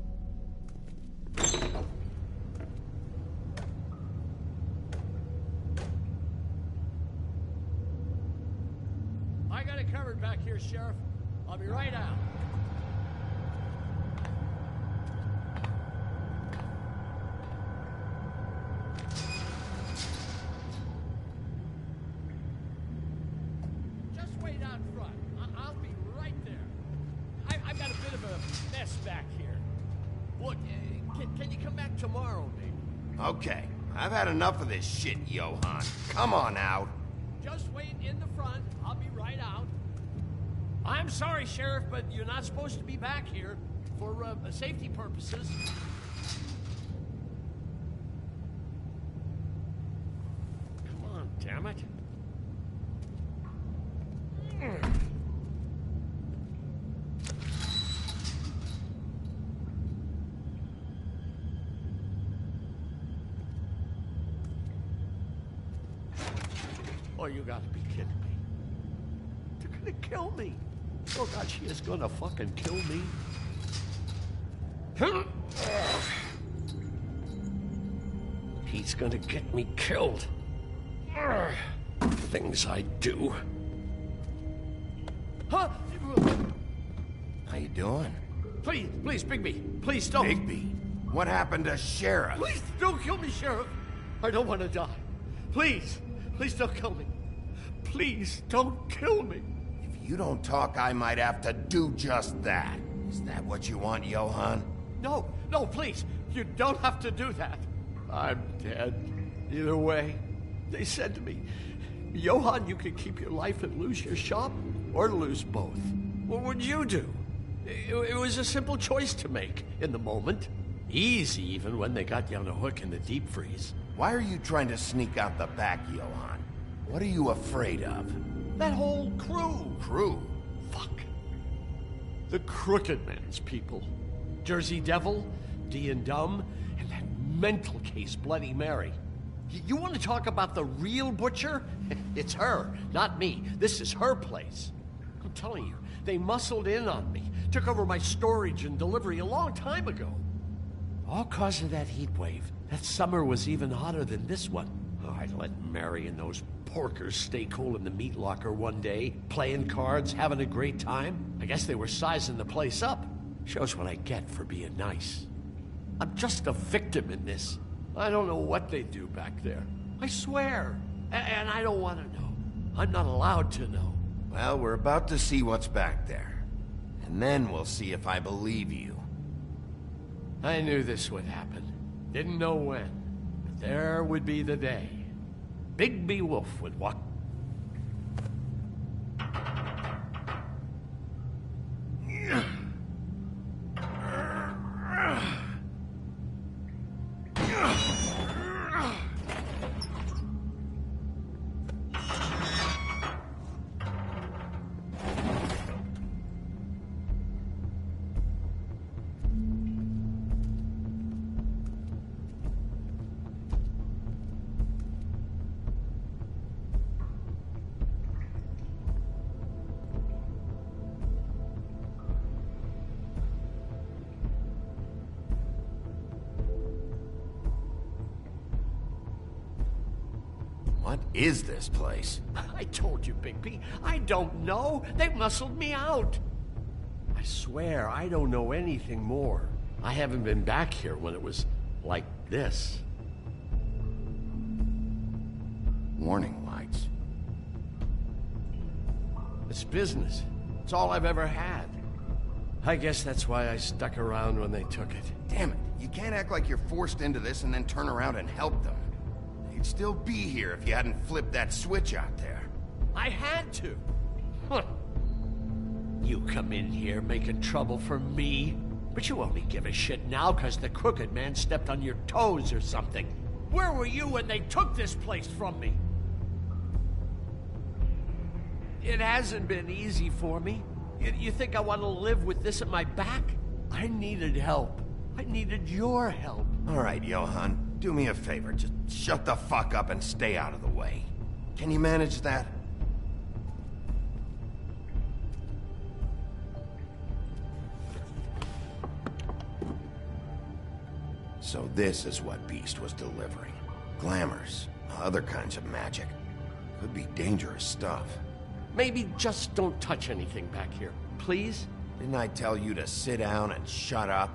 I got it covered back here, Sheriff. I'll be right out. Just wait out front. I'll be right there. I've got a bit of a mess back here. Look, can you come back tomorrow, maybe? Okay. I've had enough of this shit, Johann. Come on out. Just wait in the front. I'll be right out. I'm sorry, Sheriff, but you're not supposed to be back here for safety purposes. Come on, damn it. Oh, you gotta be kidding me. They're gonna kill me. Oh, God, she is gonna fucking kill me. He's gonna get me killed. Things I do. Huh? How you doing? Please, Bigby. Please don't. Bigby? What happened to Sheriff? Please don't kill me, Sheriff. I don't want to die. Please don't kill me. Please don't kill me. If you don't talk, I might have to do just that. Is that what you want, Johann? No, please. You don't have to do that. I'm dead. Either way. They said to me, Johann, you could keep your life and lose your shop, or lose both. What would you do? It was a simple choice to make in the moment. Easy, even when they got you on a hook in the deep freeze. Why are you trying to sneak out the back, Johann? What are you afraid of? That whole crew. Crew? Fuck. The Crooked Man's people. Jersey Devil, D and Dumb, and that mental case Bloody Mary. You want to talk about the real butcher? It's her, not me. This is her place. I'm telling you, they muscled in on me, took over my storage and delivery a long time ago. All cause of that heat wave. That summer was even hotter than this one. Oh, I let Mary and those porkers stay cool in the meat locker one day, playing cards, having a great time. I guess they were sizing the place up. Shows what I get for being nice. I'm just a victim in this. I don't know what they do back there. I swear. And I don't want to know. I'm not allowed to know. Well, we're about to see what's back there. And then we'll see if I believe you. I knew this would happen. Didn't know when. But there would be the day. Bigby Wolf would walk. What is this place? I told you, Bigby. I don't know. They muscled me out. I swear, I don't know anything more. I haven't been back here when it was like this. Warning lights. It's business. It's all I've ever had. I guess that's why I stuck around when they took it. Damn it, you can't act like you're forced into this and then turn around and help them. You'd still be here if you hadn't flipped that switch out there. I had to. Huh. You come in here making trouble for me, but you only give a shit now because the Crooked Man stepped on your toes or something. Where were you when they took this place from me? It hasn't been easy for me. You think I want to live with this at my back? I needed help. I needed your help. All right, Johan. Do me a favor. Just shut the fuck up and stay out of the way. Can you manage that? So this is what Beast was delivering. Glamours, other kinds of magic. Could be dangerous stuff. Maybe just don't touch anything back here, please? Didn't I tell you to sit down and shut up?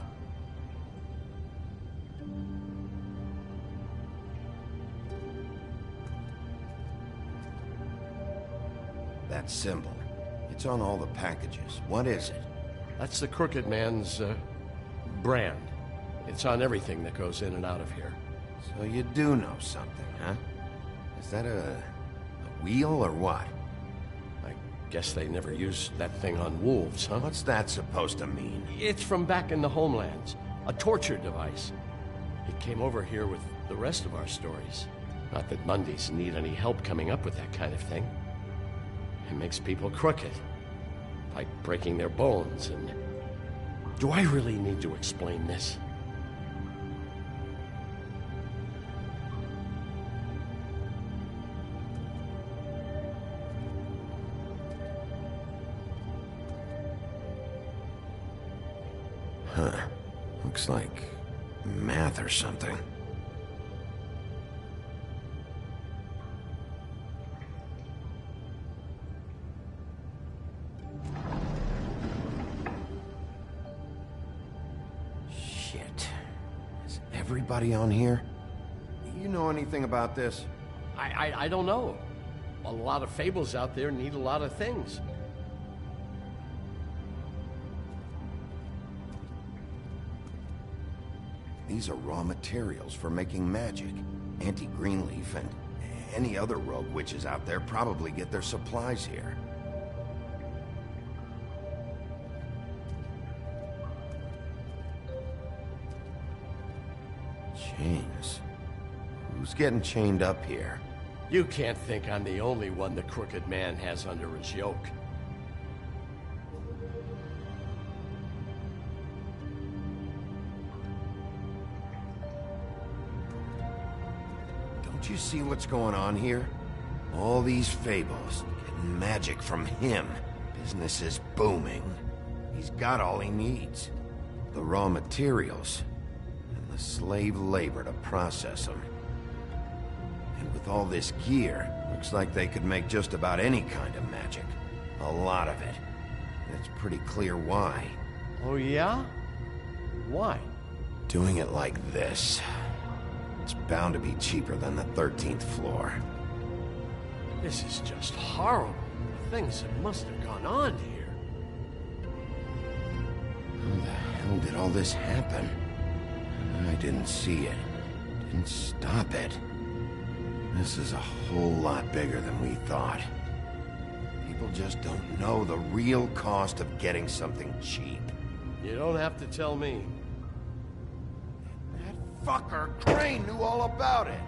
That symbol. It's on all the packages. What is it? That's the Crooked Man's, brand. It's on everything that goes in and out of here. So you do know something, huh? Is that a wheel or what? I guess they never used that thing on wolves, huh? What's that supposed to mean? It's from back in the homelands. A torture device. It came over here with the rest of our stories. Not that Mundies need any help coming up with that kind of thing. It makes people crooked. Like breaking their bones and... Do I really need to explain this? Huh. Looks like math or something. Shit. Is everybody on here? You know anything about this? I don't know. A lot of fables out there need a lot of things. These are raw materials for making magic. Auntie Greenleaf and any other rogue witches out there probably get their supplies here. Chains. Who's getting chained up here? You can't think I'm the only one the Crooked Man has under his yoke. Don't you see what's going on here? All these fables, getting magic from him. Business is booming. He's got all he needs. The raw materials, and the slave labor to process them. And with all this gear, looks like they could make just about any kind of magic. A lot of it. It's pretty clear why. Oh yeah? Why? Doing it like this. It's bound to be cheaper than the 13th floor. This is just horrible. Things that must have gone on here. How the hell did all this happen? I didn't see it. Didn't stop it. This is a whole lot bigger than we thought. People just don't know the real cost of getting something cheap. You don't have to tell me. Fucker, Crane knew all about it.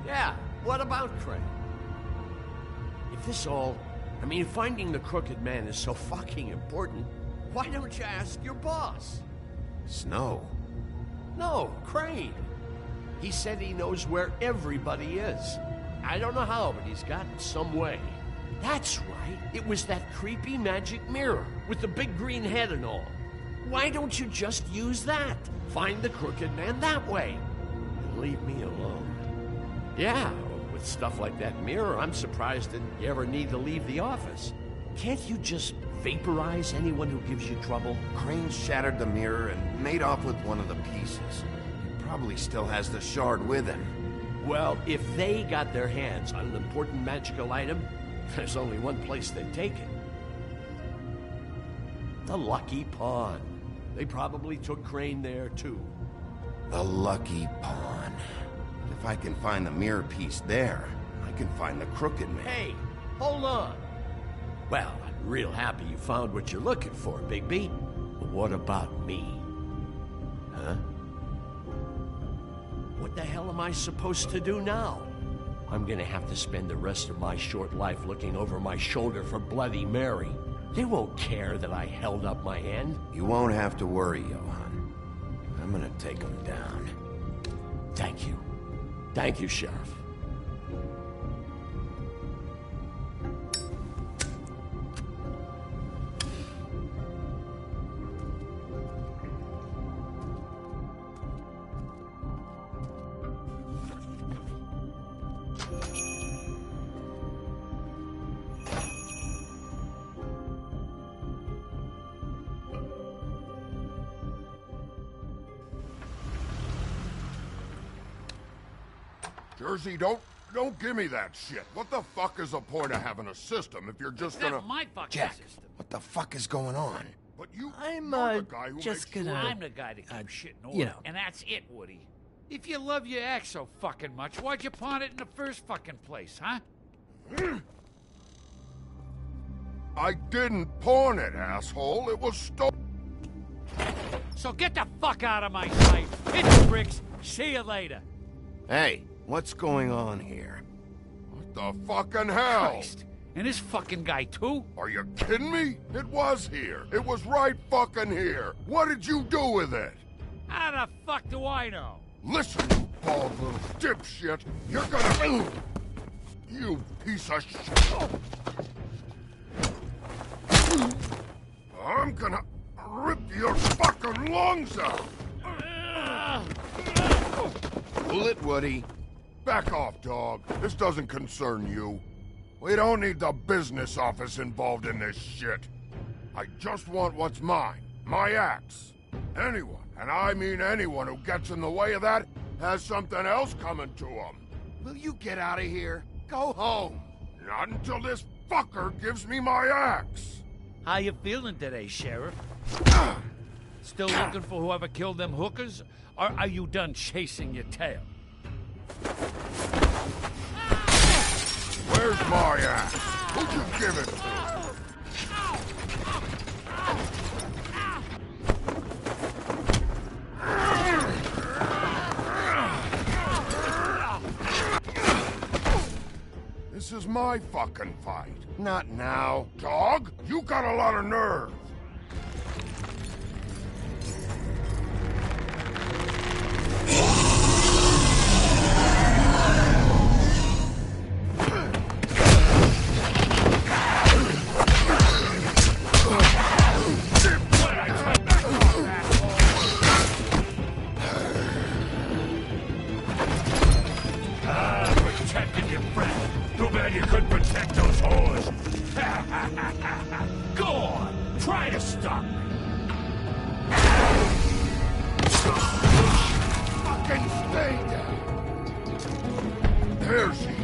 Yeah, what about Crane? If this all... I mean, finding the Crooked Man is so fucking important, why don't you ask your boss? Snow? No, Crane. He said he knows where everybody is. I don't know how, but he's got some way. That's right. It was that creepy magic mirror with the big green head and all. Why don't you just use that? Find the Crooked Man that way. And leave me alone. Yeah, with stuff like that mirror, I'm surprised that you ever need to leave the office. Can't you just vaporize anyone who gives you trouble? Crane shattered the mirror and made off with one of the pieces. He probably still has the shard with him. Well, if they got their hands on an important magical item, there's only one place they'd take it. The Lucky Pawn. They probably took Crane there, too. The Lucky Pawn. If I can find the mirror piece there, I can find the Crooked Man. Hey, hold on. Well, I'm real happy you found what you're looking for, Bigby. But what about me? Huh? What the hell am I supposed to do now? I'm gonna have to spend the rest of my short life looking over my shoulder for Bloody Mary. They won't care that I held up my end. You won't have to worry, Johann. I'm gonna take him down. Thank you. Thank you, Sheriff. Jersey, don't give me that shit. What the fuck is the point of having a system if you're just gonna... That's my fucking Jack, system. what the fuck is going on? But you're I'm, the guy who just makes gonna... I'm the guy that keeps shit in order. you know. And that's it, Woody. If you love your ex so fucking much, why'd you pawn it in the first fucking place, huh? I didn't pawn it, asshole. It was stolen. So get the fuck out of my sight. Hit the bricks. See you later. Hey, what's going on here? What the fucking hell? Christ. And this fucking guy, too? Are you kidding me? It was here. It was right fucking here. What did you do with it? How the fuck do I know? Listen, you bald little dipshit. You're gonna... You piece of shit. I'm gonna rip your fucking lungs out. Pull it, Woody. Back off, dog. This doesn't concern you. We don't need the business office involved in this shit. I just want what's mine. My axe. Anyone, and I mean anyone who gets in the way of that, has something else coming to them. Will you get out of here? Go home. Not until this fucker gives me my axe. How you feeling today, Sheriff? Still looking for whoever killed them hookers? Or are you done chasing your tail? Where's my axe? Who'd you give it to? This is my fucking fight. Not now. Dog, you got a lot of nerve. Protected your friend. Too bad you couldn't protect those whores. Go on, try to stop me. Fucking stay down. There she is.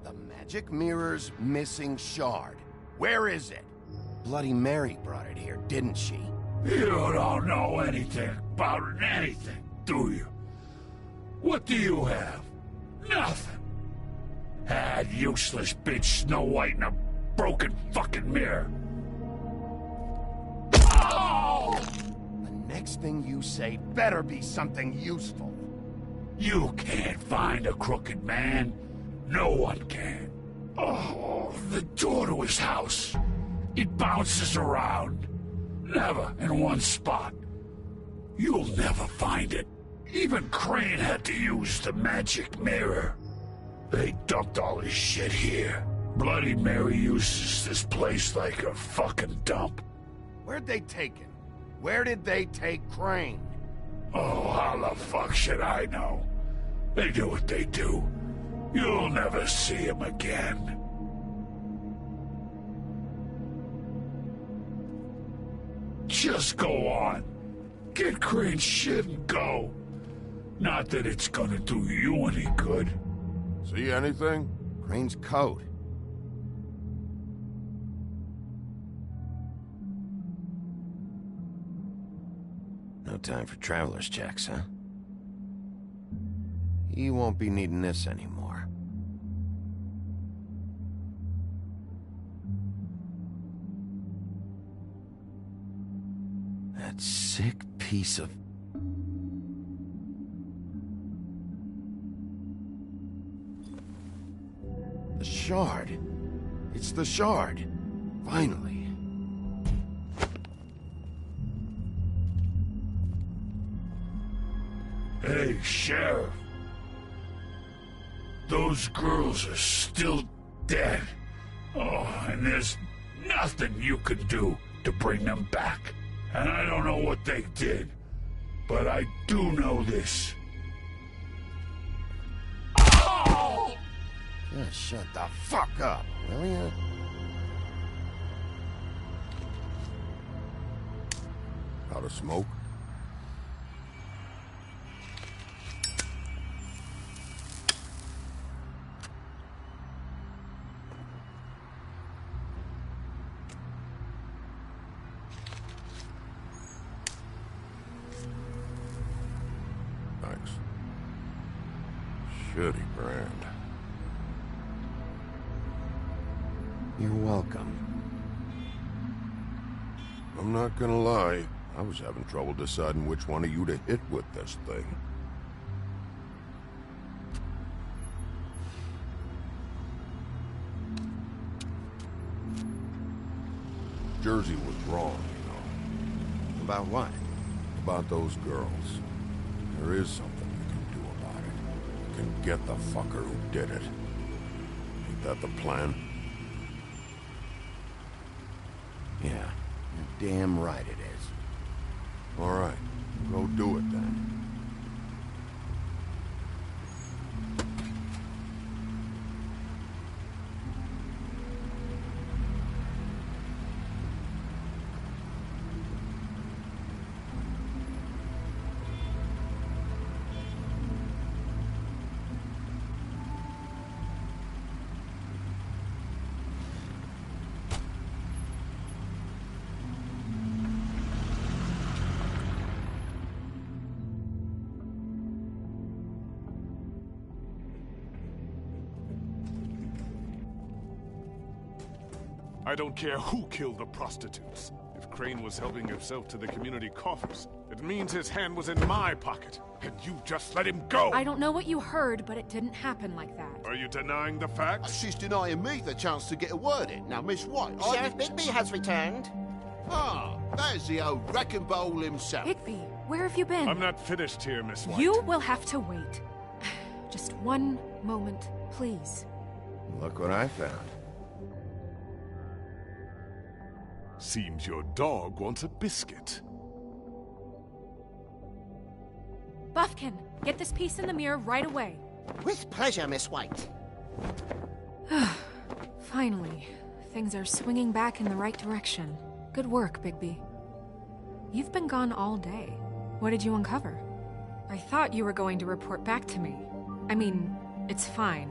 The magic mirror's missing shard. Where is it? Bloody Mary brought it here, didn't she? You don't know anything about anything, do you? What do you have? Nothing. That useless bitch Snow White in a broken fucking mirror. Oh! The next thing you say better be something useful. You can't find a crooked man. No one can. Oh, the door to his house. It bounces around. Never in one spot. You'll never find it. Even Crane had to use the magic mirror. They dumped all his shit here. Bloody Mary uses this place like a fucking dump. Where'd they take it? Where did they take Crane? Oh, how the fuck should I know? They do what they do. You'll never see him again. Just go on. Get Crane's shit and go. Not that it's gonna do you any good. See anything? Crane's coat. No time for traveler's checks, huh? You won't be needing this anymore. That sick piece of... The shard. It's the shard. Finally. Hey, Sheriff. Those girls are still dead. Oh, and there's nothing you can do to bring them back. And I don't know what they did, but I do know this. Oh! Just shut the fuck up, will ya? Out of smoke? Thanks. Shitty brand. You're welcome. I'm not gonna lie. I was having trouble deciding which one of you to hit with this thing. Jersey was wrong, you know. About what? About those girls. There is something you can do about it. You can get the fucker who did it. Ain't that the plan? Yeah, you're damn right it is. All right, go do it then. I don't care who killed the prostitutes. If Crane was helping himself to the community coffers, it means his hand was in my pocket, and you just let him go! I don't know what you heard, but it didn't happen like that. Are you denying the facts? She's denying me the chance to get a word in. Now, Miss White... Sheriff Bigby has returned. Ah, there's the old wrecking bowl himself. Bigby, where have you been? I'm not finished here, Miss White. You will have to wait. Just one moment, please. Look what I found. Seems your dog wants a biscuit. Buffkin, get this piece in the mirror right away. With pleasure, Miss White. Finally, things are swinging back in the right direction. Good work, Bigby. You've been gone all day. What did you uncover? I thought you were going to report back to me. I mean, it's fine.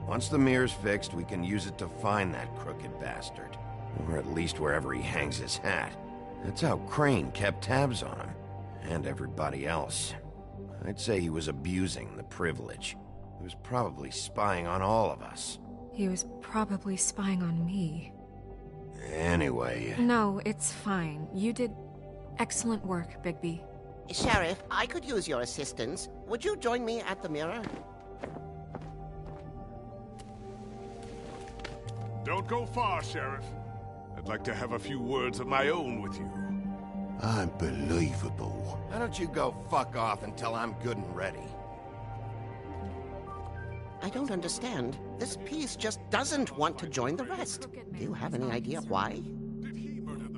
Once the mirror's fixed, we can use it to find that crooked bastard. Or at least wherever he hangs his hat. That's how Crane kept tabs on him. And everybody else. I'd say he was abusing the privilege. He was probably spying on all of us. He was probably spying on me. Anyway... No, it's fine. You did excellent work, Bigby. Sheriff, I could use your assistance. Would you join me at the mirror? Don't go far, Sheriff. I'd like to have a few words of my own with you. Unbelievable. Why don't you go fuck off until I'm good and ready? I don't understand. This piece just doesn't want to join the rest. Do you have any idea why?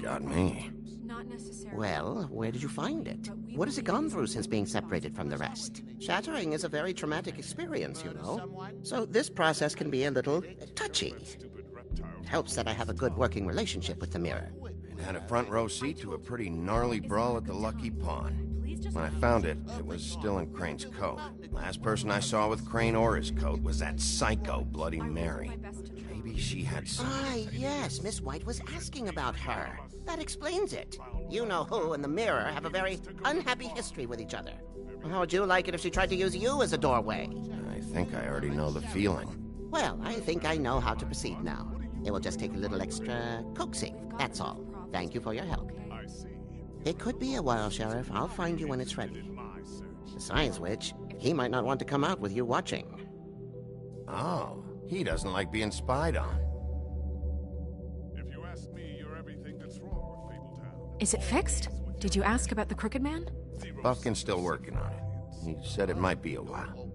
Got me. Not necessarily. Well, where did you find it? What has it gone through since being separated from the rest? Shattering is a very traumatic experience, you know. So this process can be a little touchy. It helps that I have a good working relationship with the mirror. It had a front row seat to a pretty gnarly brawl at the Lucky Pawn. When I found it, it was still in Crane's coat. Last person I saw with Crane or his coat was that psycho Bloody Mary. Maybe she had some... Ah, yes, Miss White was asking about her. That explains it. You know who and the mirror have a very unhappy history with each other. How would you like it if she tried to use you as a doorway? I think I already know the feeling. Well, I think I know how to proceed now. It will just take a little extra coaxing, that's all. Thank you for your help. It could be a while, Sheriff. I'll find you when it's ready. Besides which, he might not want to come out with you watching. Oh, he doesn't like being spied on. If you ask me, you're everything that's wrong with Fabletown. Is it fixed? Did you ask about the Crooked Man? Buffkin's still working on it. He said it might be a while.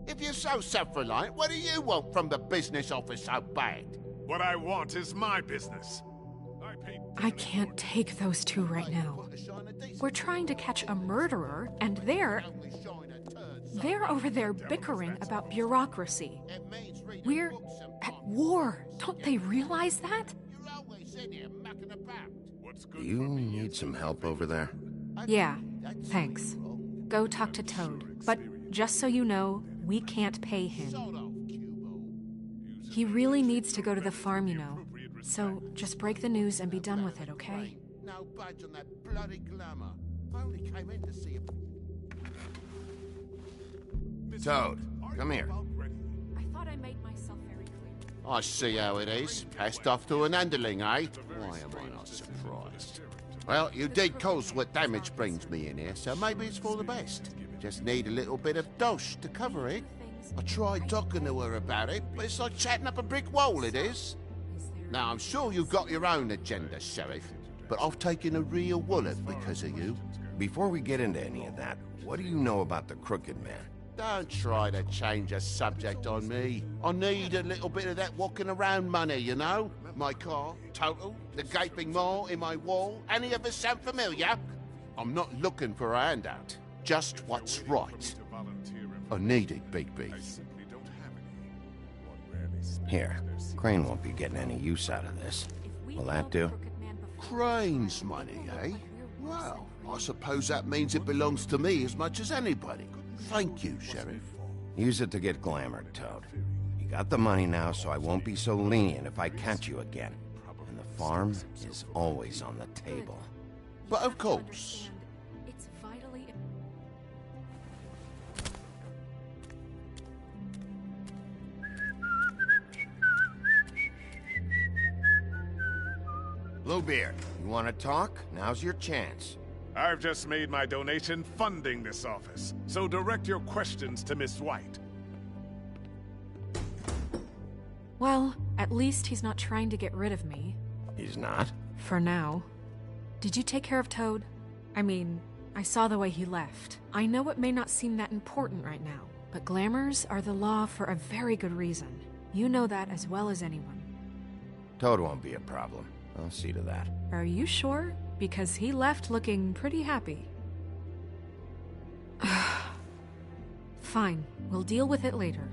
If you're so self-reliant, what do you want from the business office so bad? What I want is my business. I can't take those two right now. We're trying to catch a murderer, and they're over there bickering about bureaucracy. We're at war. Don't they realize that? Do you need some help over there? Yeah, thanks. Go talk to Toad. But just so you know, we can't pay him. He really needs to go to the farm, you know. So just break the news and be done with it, okay? No budge on that bloody glamour. I only came in to see him. Toad, come here. I thought I made myself very clear. I see how it is. Passed off to an underling, eh? Why am I not surprised? Well, you did cause what damage brings me in here, so maybe it's for the best. Just need a little bit of dosh to cover it. I tried talking to her about it, but it's like chatting up a brick wall, it is. Now, I'm sure you've got your own agenda, Sheriff, but I've taken a real wallet because of you. Before we get into any of that, what do you know about the Crooked Man? Don't try to change a subject on me. I need a little bit of that walking around money, you know? My car, total, the gaping maw in my wall. Any of us sound familiar? I'm not looking for a handout. Just what's right. I need it, Bigby. Here, Crane won't be getting any use out of this. Will that do? Crane's money, eh? Well, I suppose that means it belongs to me as much as anybody. Thank you, Sheriff. Use it to get glamored, Toad. You got the money now, so I won't be so lenient if I catch you again. And the farm is always on the table. But of course. It's vitally... Bluebeard, you want to talk? Now's your chance. I've just made my donation funding this office, so direct your questions to Miss White. Well, at least he's not trying to get rid of me. He's not? For now. Did you take care of Toad? I mean, I saw the way he left. I know it may not seem that important right now, but glamours are the law for a very good reason. You know that as well as anyone. Toad won't be a problem. I'll see to that. Are you sure? Because he left looking pretty happy. Fine, we'll deal with it later.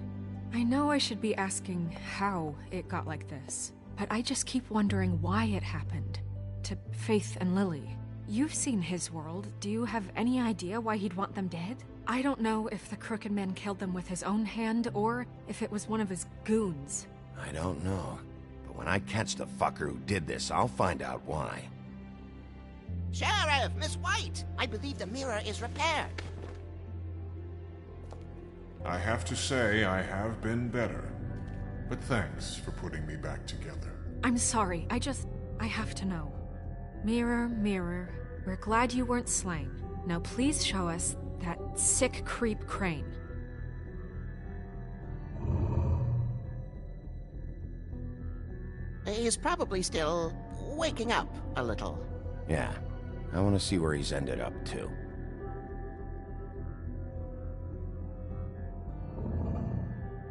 I know I should be asking how it got like this, but I just keep wondering why it happened. To Faith and Lily. You've seen his world. Do you have any idea why he'd want them dead? I don't know if the Crooked Man killed them with his own hand or if it was one of his goons. I don't know. But when I catch the fucker who did this, I'll find out why. Sheriff, Miss White! I believe the mirror is repaired. I have to say, I have been better. But thanks for putting me back together. I'm sorry, I have to know. Mirror, mirror, we're glad you weren't slain. Now please show us that sick creep Crane. He's probably still waking up a little. Yeah, I want to see where he's ended up, too.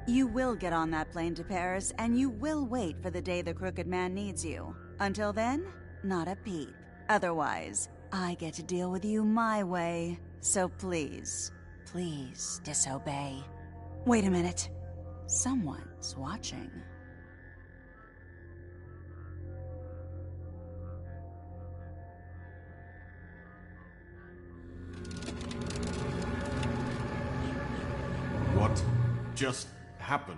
You will get on that plane to Paris, and you will wait for the day the Crooked Man needs you. Until then, not a peep. Otherwise, I get to deal with you my way. So please, please disobey. Wait a minute. Someone's watching. What just happened?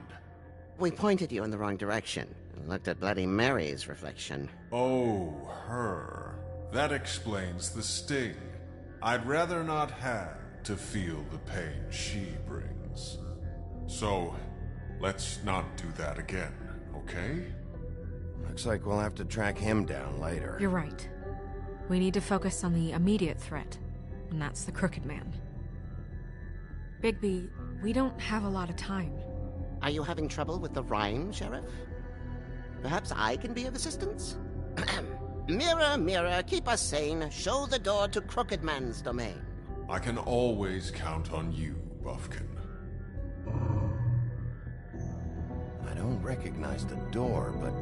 We pointed you in the wrong direction and looked at Bloody Mary's reflection. Oh, her. That explains the sting. I'd rather not have to feel the pain she brings. So, let's not do that again, okay? Looks like we'll have to track him down later. You're right. We need to focus on the immediate threat, and that's the Crooked Man. Bigby, we don't have a lot of time. Are you having trouble with the rhyme, Sheriff? Perhaps I can be of assistance? Mirror, mirror, keep us sane. Show the door to Crooked Man's domain. I can always count on you, Buffkin. I don't recognize the door, but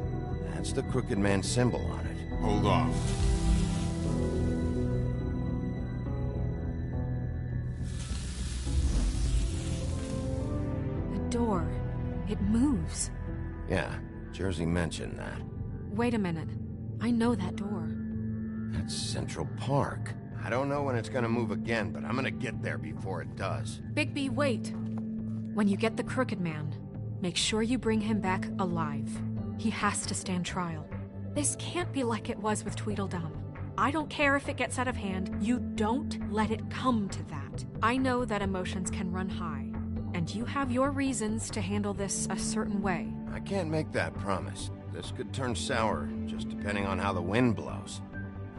that's the Crooked Man symbol on it. Hold on. The door. It moves. Yeah, Jersey mentioned that. Wait a minute. I know that door. That's Central Park. I don't know when it's gonna move again, but I'm gonna get there before it does. Bigby, wait. When you get the Crooked Man, make sure you bring him back alive. He has to stand trial. This can't be like it was with Tweedledum. I don't care if it gets out of hand. You don't let it come to that. I know that emotions can run high, and you have your reasons to handle this a certain way. I can't make that promise. This could turn sour, just depending on how the wind blows.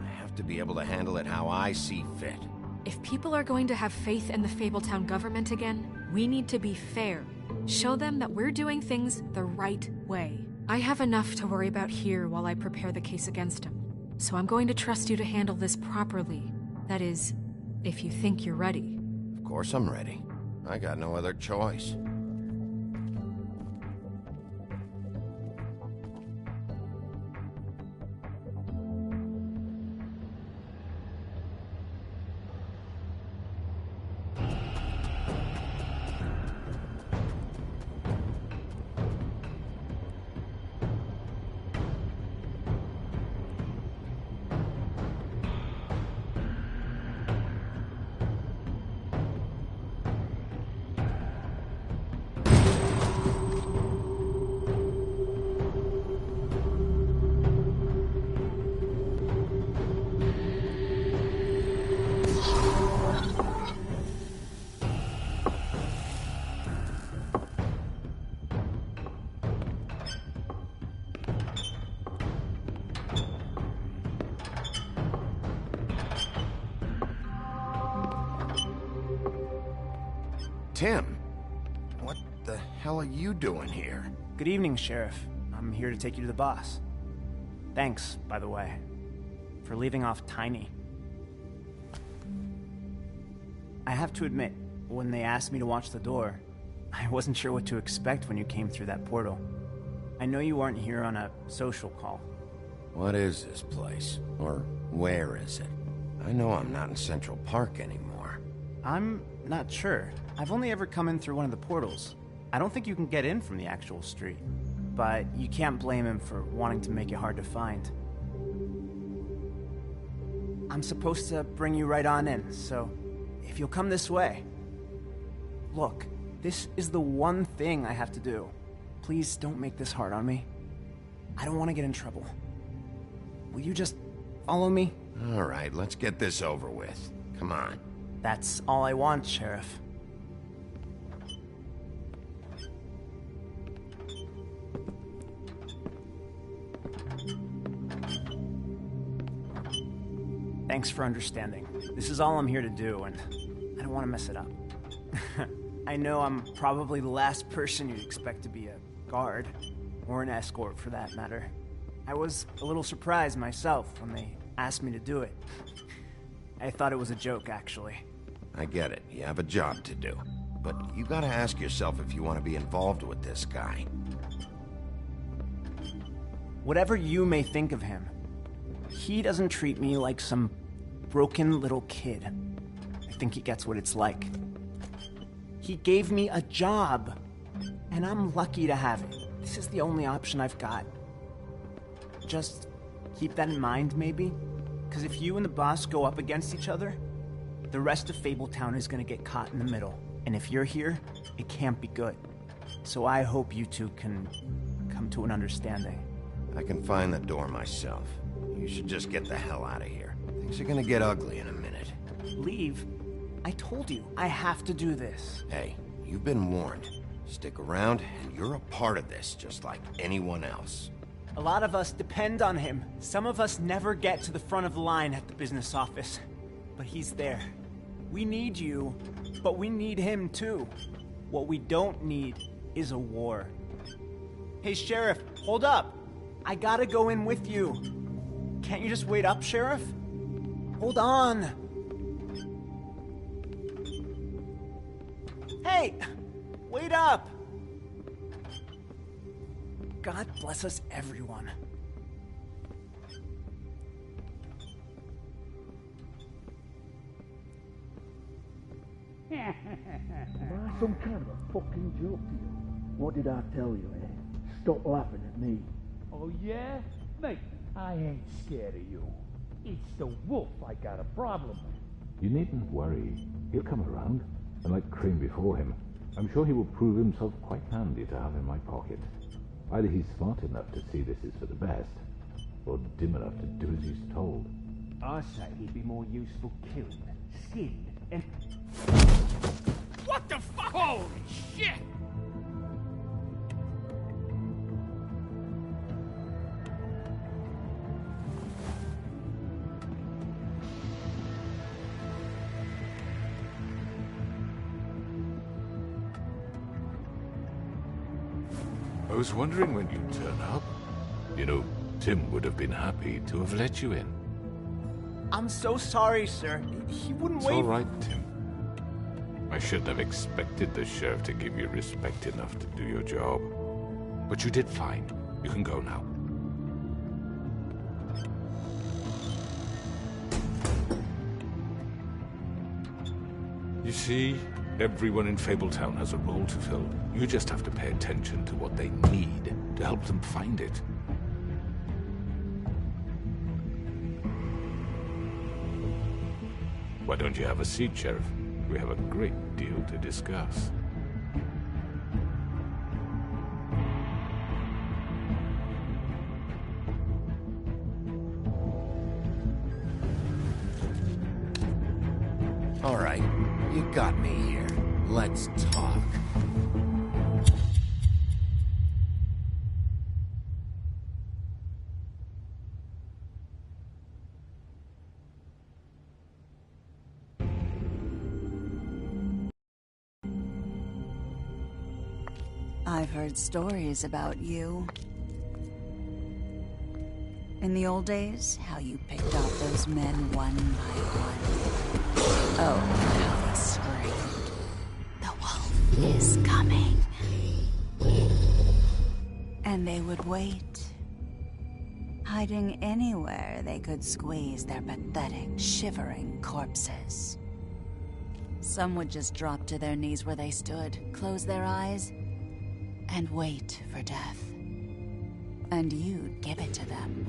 I have to be able to handle it how I see fit. If people are going to have faith in the Fabletown government again, we need to be fair. Show them that we're doing things the right way. I have enough to worry about here while I prepare the case against him. So I'm going to trust you to handle this properly. That is, if you think you're ready. Of course I'm ready. I got no other choice. Tim, what the hell are you doing here? Good evening, Sheriff. I'm here to take you to the boss. Thanks, by the way, for leaving off Tiny. I have to admit, when they asked me to watch the door, I wasn't sure what to expect when you came through that portal. I know you aren't here on a social call. What is this place? Or where is it? I know I'm not in Central Park anymore. I'm not sure. I've only ever come in through one of the portals. I don't think you can get in from the actual street. But you can't blame him for wanting to make it hard to find. I'm supposed to bring you right on in, so if you'll come this way. Look, this is the one thing I have to do. Please don't make this hard on me. I don't want to get in trouble. Will you just follow me? All right, let's get this over with. Come on. That's all I want, Sheriff. Thanks for understanding. This is all I'm here to do, and I don't want to mess it up. I know I'm probably the last person you'd expect to be a guard, or an escort for that matter. I was a little surprised myself when they asked me to do it. I thought it was a joke, actually. I get it. You have a job to do. But you gotta ask yourself if you want to be involved with this guy. Whatever you may think of him, he doesn't treat me like some broken little kid. I think he gets what it's like. He gave me a job, and I'm lucky to have it. This is the only option I've got. Just keep that in mind, maybe? Because if you and the boss go up against each other, the rest of Fabletown is going to get caught in the middle. And if you're here, it can't be good. So I hope you two can come to an understanding. I can find the door myself. You should just get the hell out of here. Things are gonna get ugly in a minute. Leave? I told you, I have to do this. Hey, you've been warned. Stick around, and you're a part of this, just like anyone else. A lot of us depend on him. Some of us never get to the front of the line at the business office. But he's there. We need you, but we need him too. What we don't need is a war. Hey, Sheriff, hold up. I gotta go in with you. Can't you just wait up, Sheriff? Hold on. Hey, wait up. God bless us, everyone. Am I some kind of a fucking joke to you? What did I tell you, eh? Stop laughing at me. Oh, yeah? Mate, I ain't scared of you. It's the wolf I got a problem with. You needn't worry. He'll come around. And like Crane before him, I'm sure he will prove himself quite handy to have in my pocket. Either he's smart enough to see this is for the best, or dim enough to do as he's told. I say he'd be more useful killed, skinned, and... What the fuck? Holy shit! I was wondering when you'd turn up. You know, Tim would have been happy to have let you in. I'm so sorry, sir. He wouldn't It's wait. all right, Tim. I shouldn't have expected the sheriff to give you respect enough to do your job. But you did fine. You can go now. You see, everyone in Fabletown has a role to fill. You just have to pay attention to what they need to help them find it. Why don't you have a seat, Sheriff? We have a great deal to discuss. All right, you got me here. Let's talk. I've heard stories about you. In the old days, how you picked off those men one by one. Oh, how they screamed. The wolf is coming. And they would wait, hiding anywhere they could squeeze their pathetic, shivering corpses. Some would just drop to their knees where they stood, close their eyes, and wait for death. And you'd give it to them.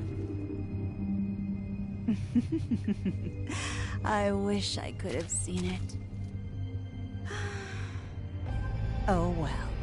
I wish I could have seen it. Oh well.